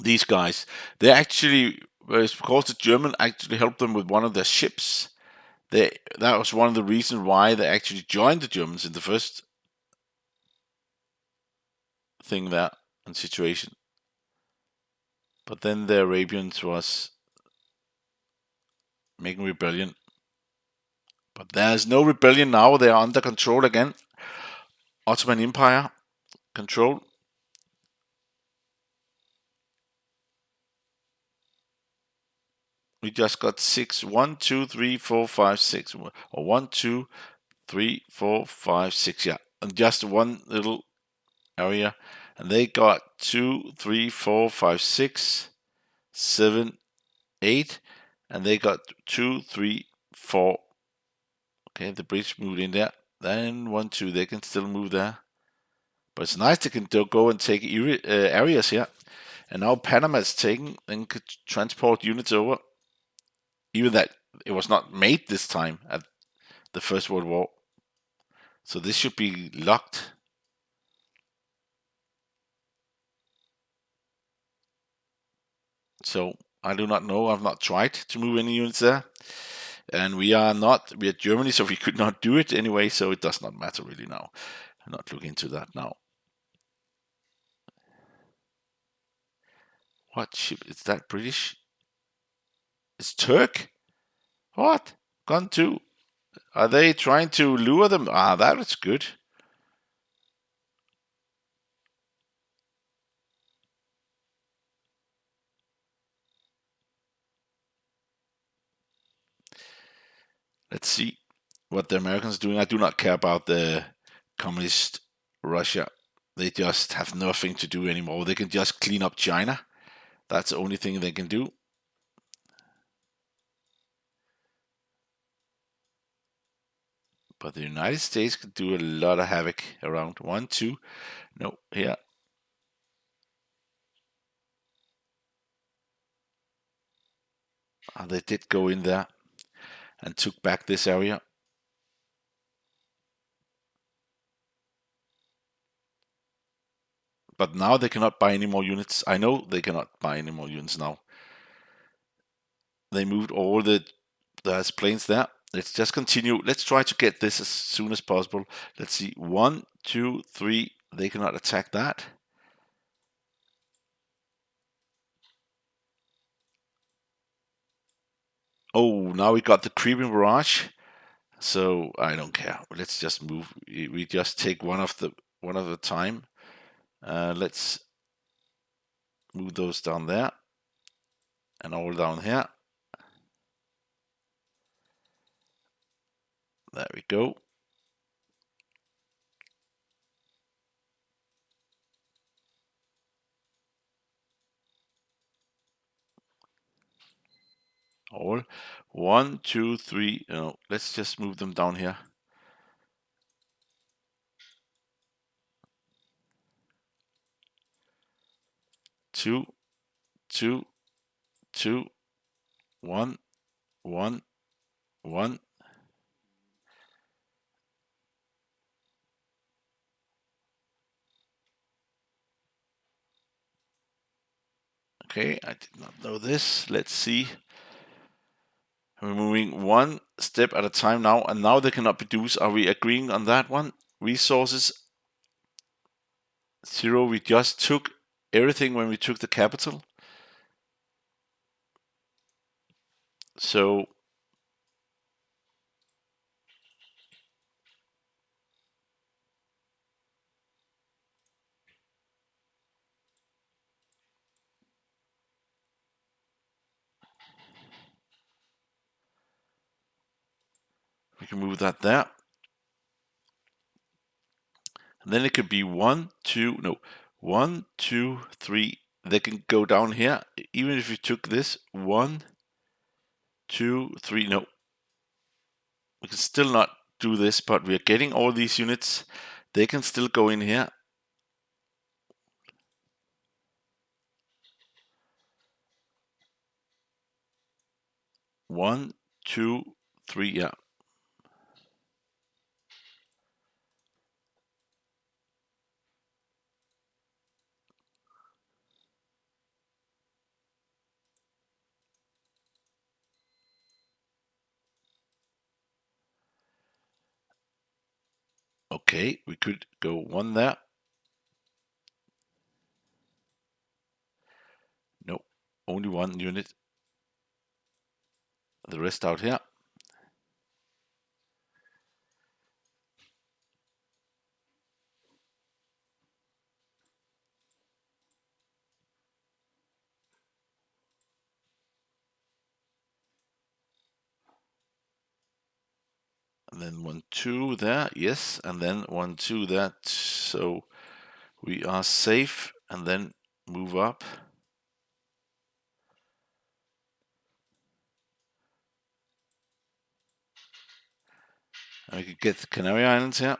these guys, they actually, because the German actually helped them with one of their ships. That was one of the reasons why they actually joined the Germans in the first thing there and situation. But then the Arabians was making rebellion. But there's no rebellion now. They are under control again. Ottoman Empire control. We just got 6. 1, 2, 3, 4, 5, 6. Or 1, 2, 3, 4, 5, 6. Yeah, and just one little area. And they got 2, 3, 4, 5, 6, 7, 8. And they got 2, 3, 4. Okay, the British moved in there. Then 1, 2. They can still move there. But it's nice they can go and take areas here. And now Panama is taken and could transport units over. Even that it was not made this time at the First World War. So this should be locked. So I do not know. I've not tried to move any units there. And we are Germany, so we could not do it anyway, so it does not matter really now. I'm not looking into that now. What ship is that? British? It's Turk? What? Gone too? Are they trying to lure them? Ah, that is good. Let's see what the Americans are doing. I do not care about the communist Russia. They just have nothing to do anymore. They can just clean up China. That's the only thing they can do. But the United States can do a lot of havoc around. 1, 2. No, here. They did go in there and took back this area. But now they cannot buy any more units. I know they cannot buy any more units now. They moved all there's planes there. Let's just continue. Let's try to get this as soon as possible. Let's see. 1, 2, 3. They cannot attack that. Oh, now we got the creeping barrage. So I don't care. Let's just move. We just take one of the time. Let's move those down there and all down here. There we go. All 1, 2, 3. No, let's just move them down here. Two, two, two, one, one, one. Okay, I did not know this. Let's see. We're moving one step at a time now, and now they cannot produce. Are we agreeing on that one? Resources 0. We just took everything when we took the capital. So we can move that there. And then it could be 1, 2, no, 1, 2, 3. They can go down here. Even if you took this, 1, 2, 3, no. We can still not do this, but we are getting all these units. They can still go in here. 1, 2, 3, yeah. Okay, we could go 1 there. No, only 1 unit. The rest out here. And then 1, 2 there, yes, and then 1, 2 there. So we are safe, and then move up. And we could get the Canary Islands here.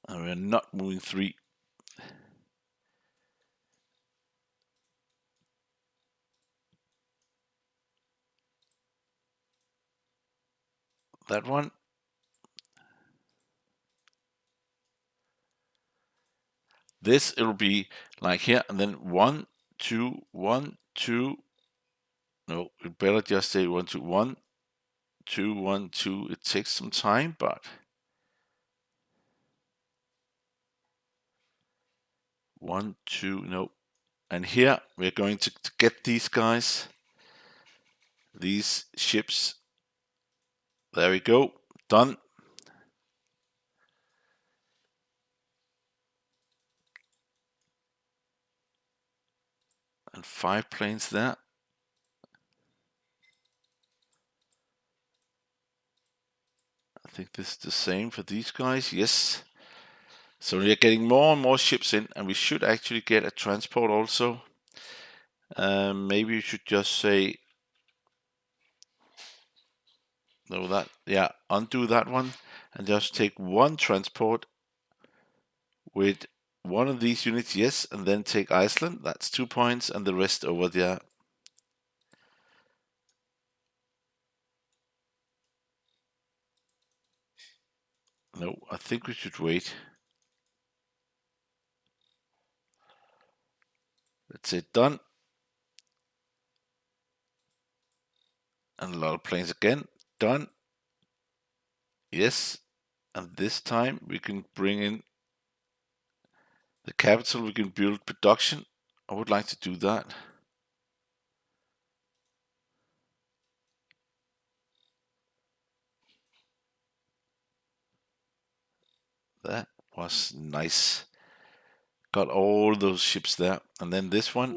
And we're not moving 3. That one. This, it'll be like here, and then 1, 2, 1, 2. No, we better just say 1, 2, 1, 2, 1, 2. It takes some time, but 1, 2, no. And here we're going to get these guys, these ships. There we go, done. And 5 planes there. I think this is the same for these guys, yes. So we're getting more and more ships in, and we should actually get a transport also. Maybe we should just say, no, that, yeah, undo that one, and just take 1 transport with 1 of these units, yes, and then take Iceland, that's 2 points, and the rest over there. No, I think we should wait. Let's say done. And a lot of planes again, done. Yes, and this time we can bring in the capital, we can build production. I would like to do that. That was nice. Got all those ships there. And then this one.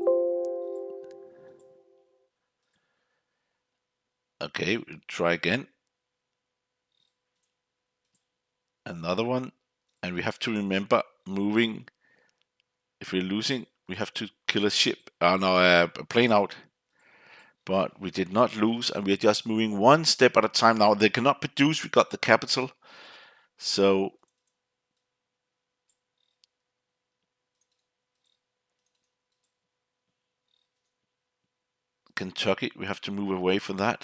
Okay, we'll try again. Another one. And we have to remember moving. If we're losing, we have to kill a ship. No, a plane out. But we did not lose, and we are just moving 1 step at a time now. They cannot produce. We got the capital. So Kentucky, we have to move away from that.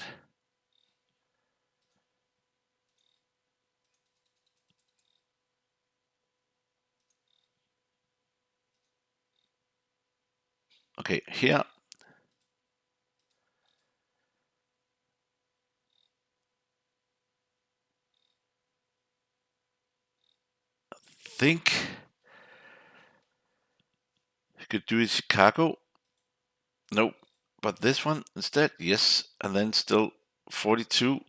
Okay, here. Think you could do it Chicago. Nope. But this one instead, yes. And then still 42.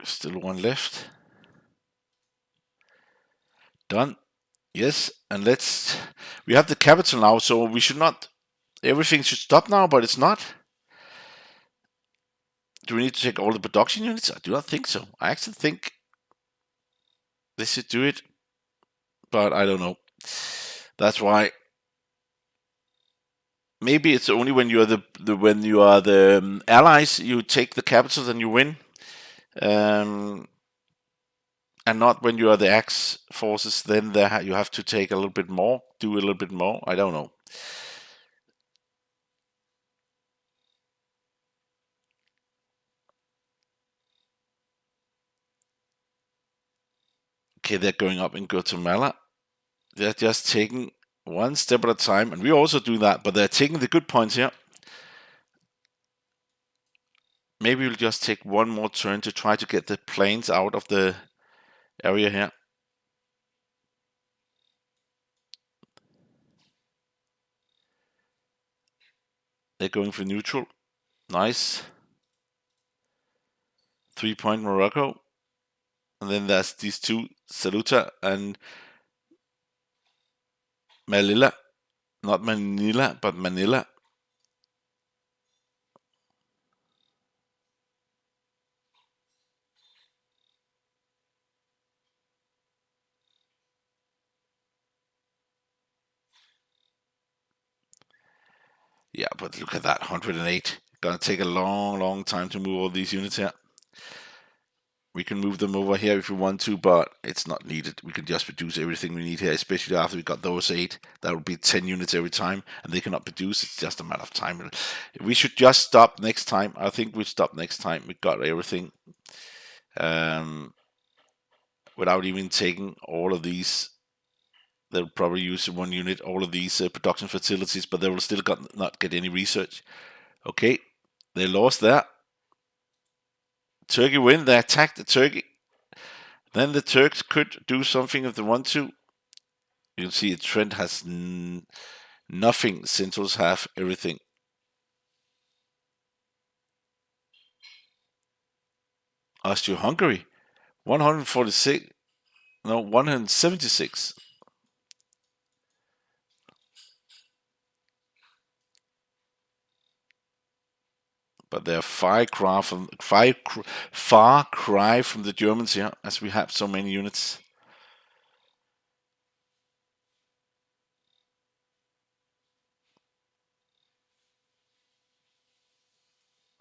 Still one left. Done. Yes. And we have the capital now, so we should not, everything should stop now, but it's not. Do we need to take all the production units? I do not think so. I actually think they should do it, but I don't know. That's why maybe it's only when you are the allies you take the capitals and you win, and not when you are the Axe forces. Then you have to take a little bit more, do a little bit more. I don't know. Okay, they're going up in Guatemala. They're just taking one step at a time, and we also do that. But they're taking the good points here. Maybe we'll just take one more turn to try to get the planes out of the area here. They're going for neutral. Nice. 3-point Morocco. And then there's these two, Saluta and Manila. Not Manila, but Manila. Yeah, but look at that, 108. Gonna take a long, long time to move all these units here. We can move them over here if we want to, but it's not needed. We can just produce everything we need here, especially after we got those 8. That would be 10 units every time, and they cannot produce. It's just a matter of time. We should just stop next time. I think we stop next time. We got everything without even taking all of these. They'll probably use one unit, all of these production facilities, but they will still not get any research. Okay, they lost that. Turkey win. They attacked the Turkey. Then the Turks could do something if they want to. You can see Trent has nothing. Centrals have everything. Austria-Hungary, 146. No, 176. But they're far cry from the Germans here, as we have so many units.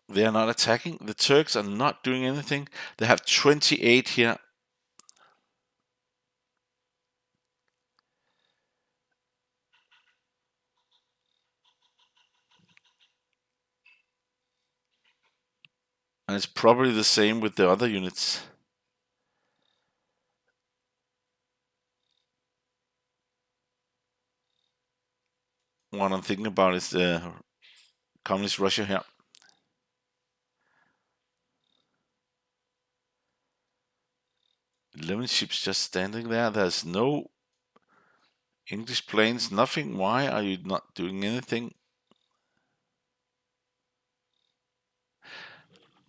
They are not attacking. The Turks are not doing anything. They have 28 here. And it's probably the same with the other units. What I'm thinking about is the Communist Russia here. 11 ships just standing there. There's no English planes, nothing. Why are you not doing anything?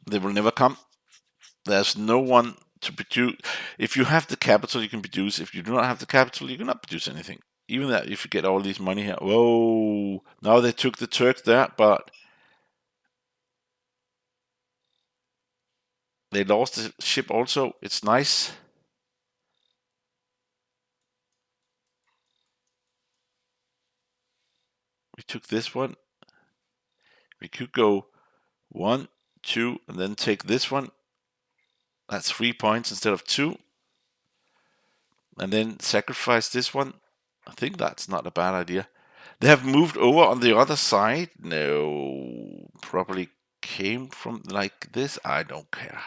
They will never come. There's no one to produce. If you have the capital, you can produce. If you do not have the capital, you cannot produce anything. Even that, if you get all this money here. Whoa! Now they took the Turks there, but they lost the ship also. It's nice. We took this one. We could go 1, 2, and then take this one. That's 3 points instead of 2. And then sacrifice this one. I think that's not a bad idea. They have moved over on the other side. No, probably came from like this. I don't care.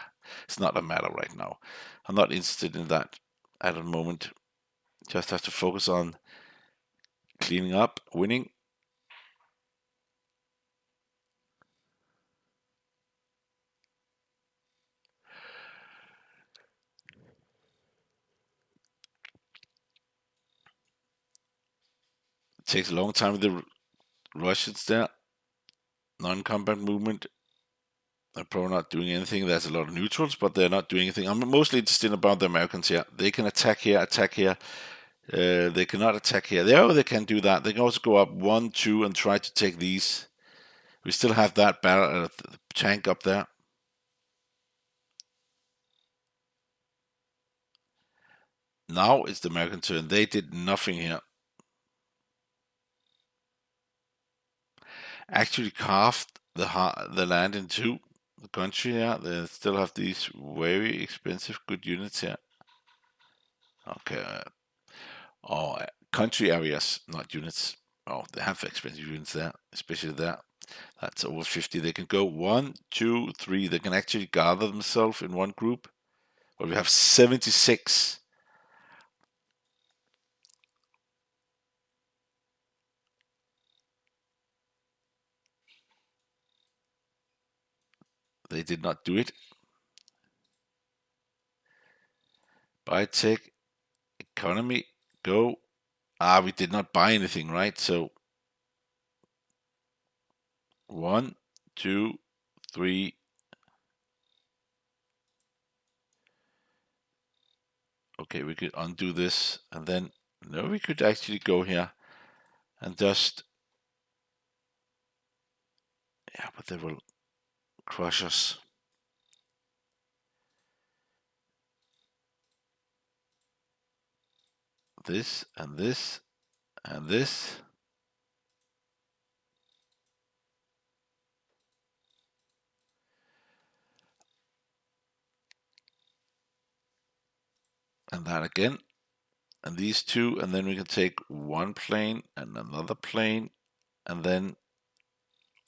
It's not a matter right now. I'm not interested in that at the moment. Just have to focus on cleaning up, winning. It takes a long time with the Russians there. Non-combat movement. They're probably not doing anything. There's a lot of neutrals, but they're not doing anything. I'm mostly interested about the Americans here. They can attack here, attack here. They cannot attack here. They can do that. They can also go up 1, 2 and try to take these. We still have that barrel, tank up there. Now it's the American turn. They did nothing here. Actually carved the land in two. The country here. They still have these very expensive good units here. Okay. Oh, country areas, not units. Oh, they have expensive units there, especially there. That's over 50. They can go 1, 2, 3. They can actually gather themselves in one group. But we have 76. They did not do it. Buy tech, economy, go. We did not buy anything, right? So 1, 2, 3. Okay, we could undo this, and then no, we could actually go here and just, yeah, but they will crush us. This and this and this. And that again. And these two, and then we can take one plane and another plane, and then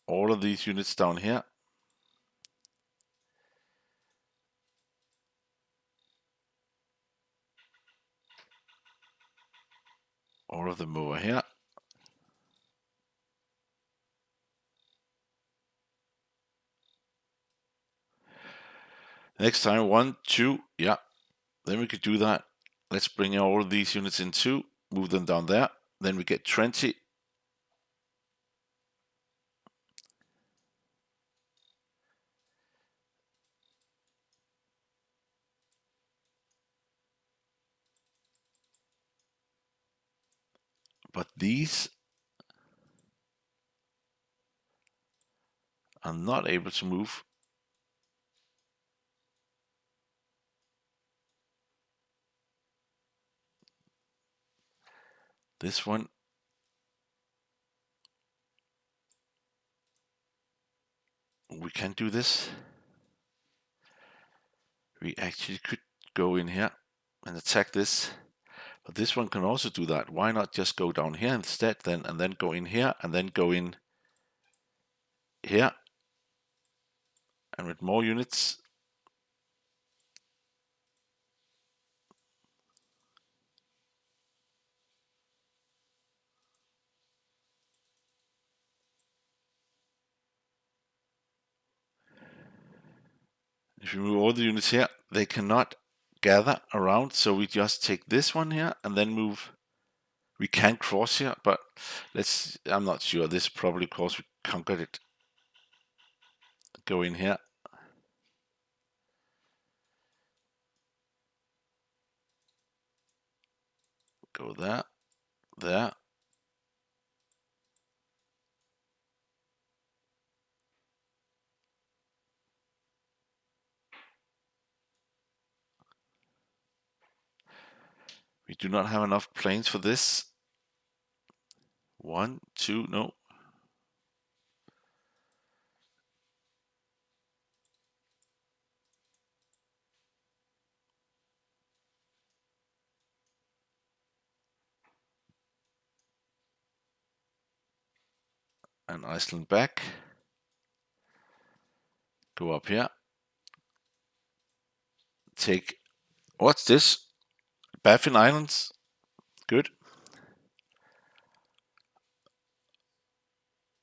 all of these units down here. All of them over here. Next time, 1, 2, yeah. Then we could do that. Let's bring all of these units in two, move them down there. Then we get 20. But these are not able to move. This one, we can do this. We actually could go in here and attack this. But this one can also do that. Why not just go down here instead then, and then go in here, and then go in here. And with more units, if you move all the units here, they cannot gather around. So we just take this one here and then move. We can cross here, but I'm not sure. This probably because we conquered it. Go in here. Go there. There. We do not have enough planes for this. 1, 2, no. and Iceland back. Go up here. Take, what's this? Baffin Islands. Good.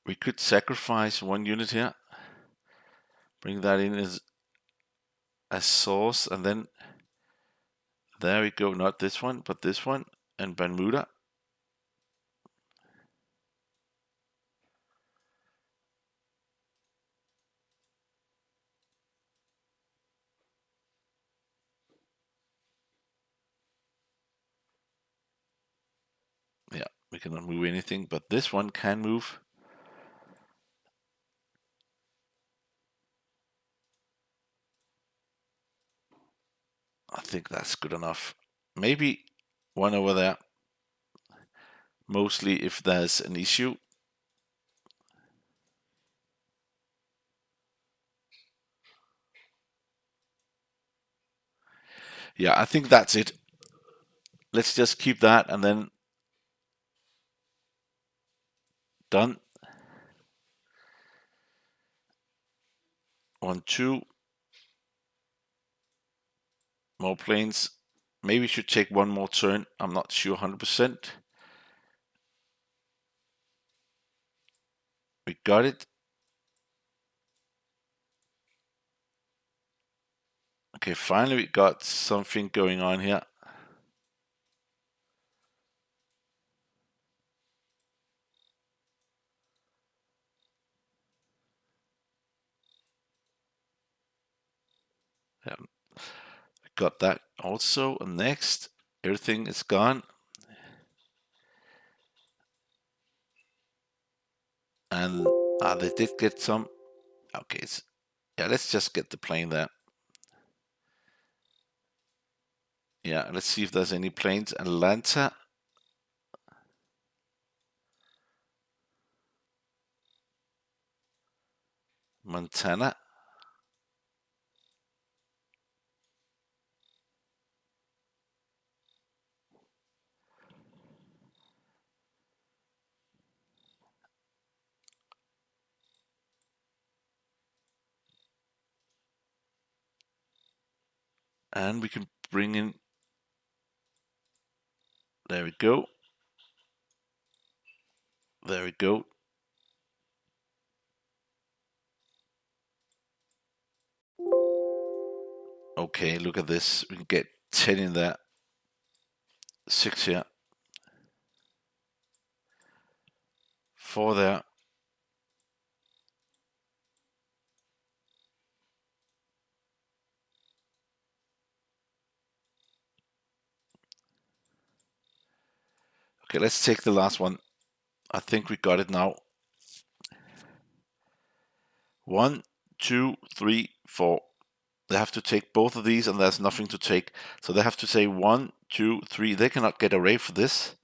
We could sacrifice one unit here. Bring that in as a source, and then there we go. Not this one, but this one, and Bermuda. Yeah, we cannot move anything, but this one can move. I think that's good enough. Maybe one over there. Mostly if there's an issue. Yeah, I think that's it. Let's just keep that and then done. 1, 2. More planes. Maybe we should take one more turn. I'm not sure 100%. We got it. Okay, finally we got something going on here. Yeah, we got that also. Next, everything is gone. And they did get some. Okay, yeah, let's just get the plane there. Yeah, let's see if there's any planes. Atlanta. Montana. And we can bring in, there we go. There we go. Okay, look at this. We can get 10 in there. 6 here. 4 there. Okay, let's take the last one. I think we got it now. 1, 2, 3, 4. They have to take both of these and there's nothing to take. So they have to say 1, 2, 3. They cannot get a ray for this.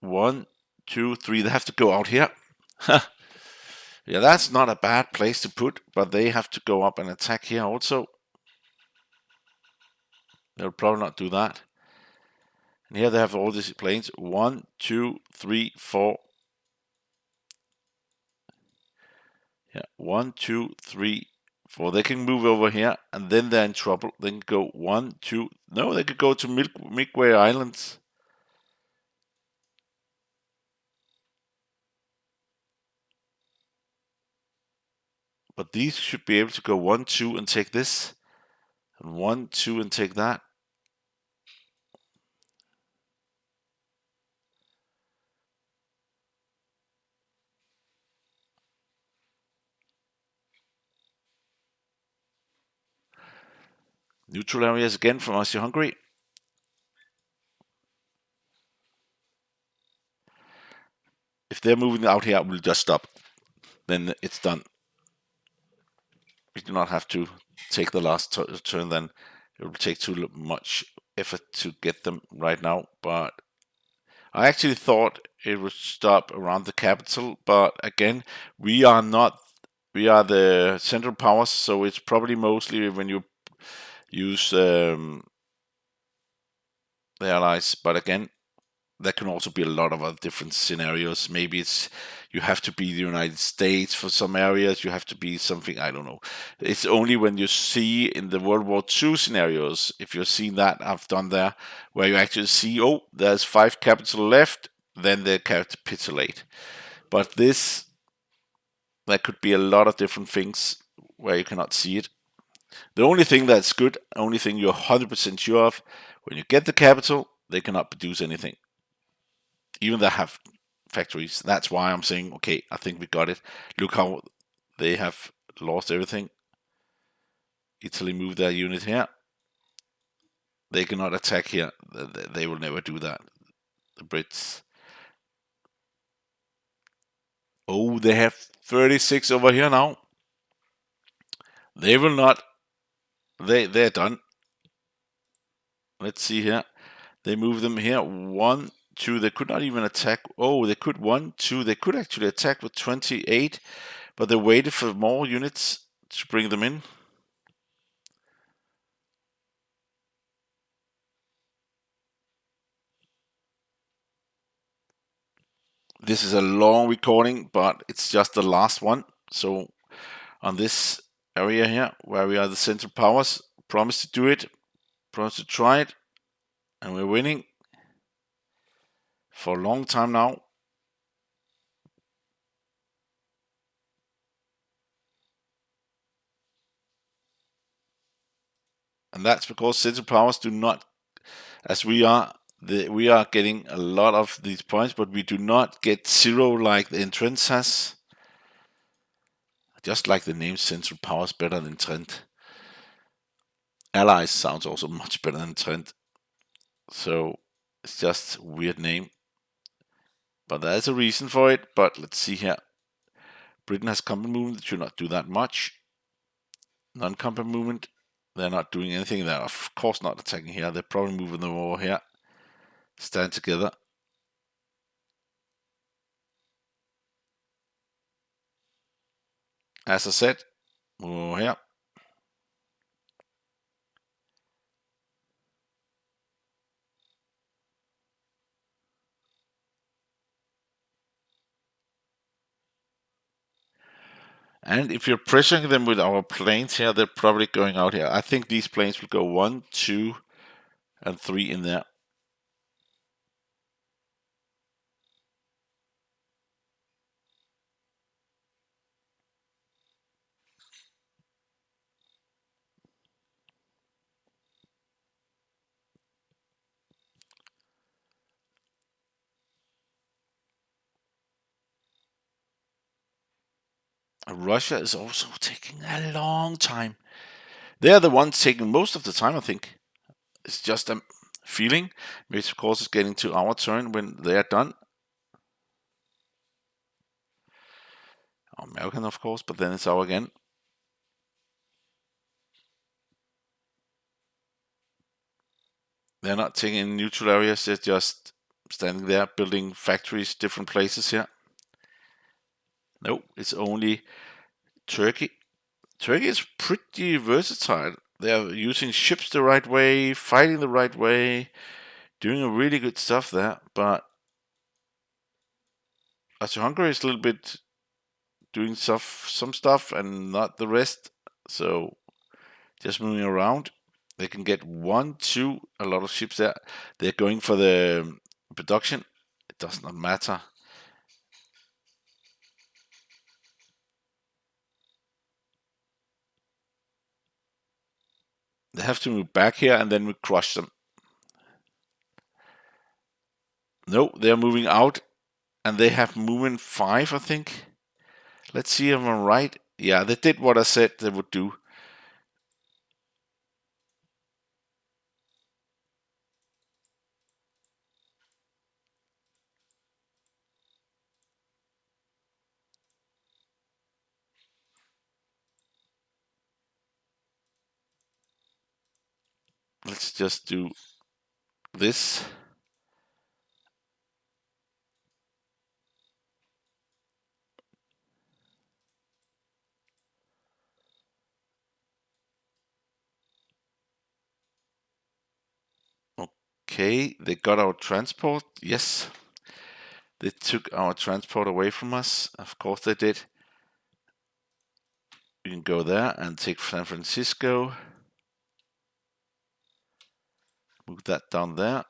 1, 2, 3. They have to go out here. Yeah, that's not a bad place to put, but they have to go up and attack here also. They'll probably not do that. And here they have all these planes. 1, 2, 3, 4. Yeah, 1, 2, 3, 4. They can move over here, and then they're in trouble. They can go 1, 2. No, they could go to Midway Islands. But these should be able to go 1, 2 and take this. And 1, 2 and take that. Neutral areas again from Austria-Hungary. If they're moving out here, we'll just stop. Then it's done. We do not have to take the last turn then. It will take too much effort to get them right now. But I actually thought it would stop around the capital. But again, we are not. We are the central powers, so it's probably mostly when you use the allies. But again, there can also be a lot of other different scenarios. Maybe it's you have to be the United States for some areas. You have to be something, I don't know. It's only when you see in the World War II scenarios, if you've seen that I've done there, where you actually see, oh, there's 5 capital left, then they capitulate. But this, there could be a lot of different things where you cannot see it. The only thing that's good, only thing you're 100% sure of, when you get the capital, they cannot produce anything. Even they have factories. That's why I'm saying, okay, I think we got it. Look how they have lost everything. Italy moved their unit here. They cannot attack here. They will never do that. The Brits. Oh, they have 36 over here now. They will not. They're done. Let's see here. They move them here. 1, 2. They could not even attack. Oh, they could 1, 2. They could actually attack with 28, but they waited for more units to bring them in. This is a long recording, but it's just the last one. So on this area here, where we are the Central Powers, promise to do it, promise to try it, and we're winning for a long time now. And that's because Central Powers do not, as we are, we are getting a lot of these points, but we do not get 0 like the entrance has. Just like the name Central Powers better than Trent. Allies sounds also much better than Trent. So it's just a weird name. But there's a reason for it. But let's see here. Britain has combat movement. They should not do that much. Non-combat movement. They're not doing anything. They're of course not attacking here. They're probably moving them over here. Stand together. As I said, move over here. And if you're pressuring them with our planes here, they're probably going out here. I think these planes will go 1, 2, and 3 in there. Russia is also taking a long time. They're the ones taking most of the time, I think. It's just a feeling. Which, of course, is getting to our turn when they are done. American, of course, but then it's our again. They're not taking any neutral areas. They're just standing there building factories, different places here. No, it's only Turkey. Turkey is pretty versatile. They are using ships the right way, fighting the right way, doing a really good stuff there. But Hungary is a little bit doing some stuff and not the rest. So just moving around. They can get 1, 2, a lot of ships there. They're going for the production. It does not matter. They have to move back here and then we crush them. No, they're moving out and they have movement 5, I think. Let's see if I'm right. Yeah, they did what I said they would do. Let's just do this. Okay, they got our transport. Yes, they took our transport away from us. Of course they did. We can go there and take San Francisco. Move that down there.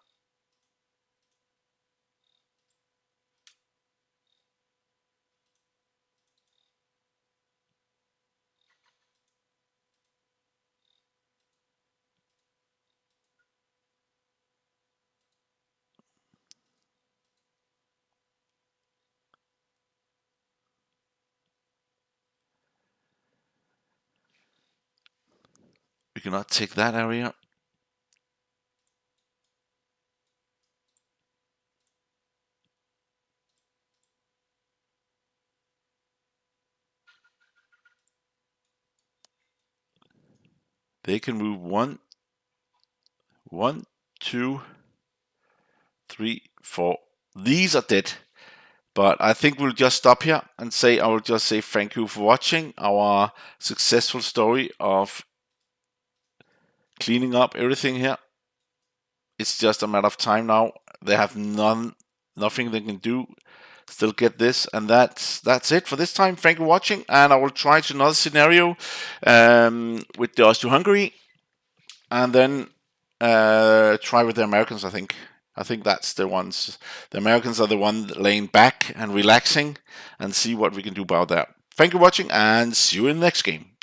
We cannot take that area. They can move one, 2, 3, 4. These are dead. But I think we'll just stop here and say, I will just say thank you for watching our successful story of cleaning up everything here. It's just a matter of time now. They have nothing they can do. Still get this, and that's it for this time. Thank you for watching, and I will try to another scenario with the Austro-Hungary, and then try with the Americans. I think that's the ones. The Americans are the one laying back and relaxing, and see what we can do about that. Thank you for watching, and see you in the next game.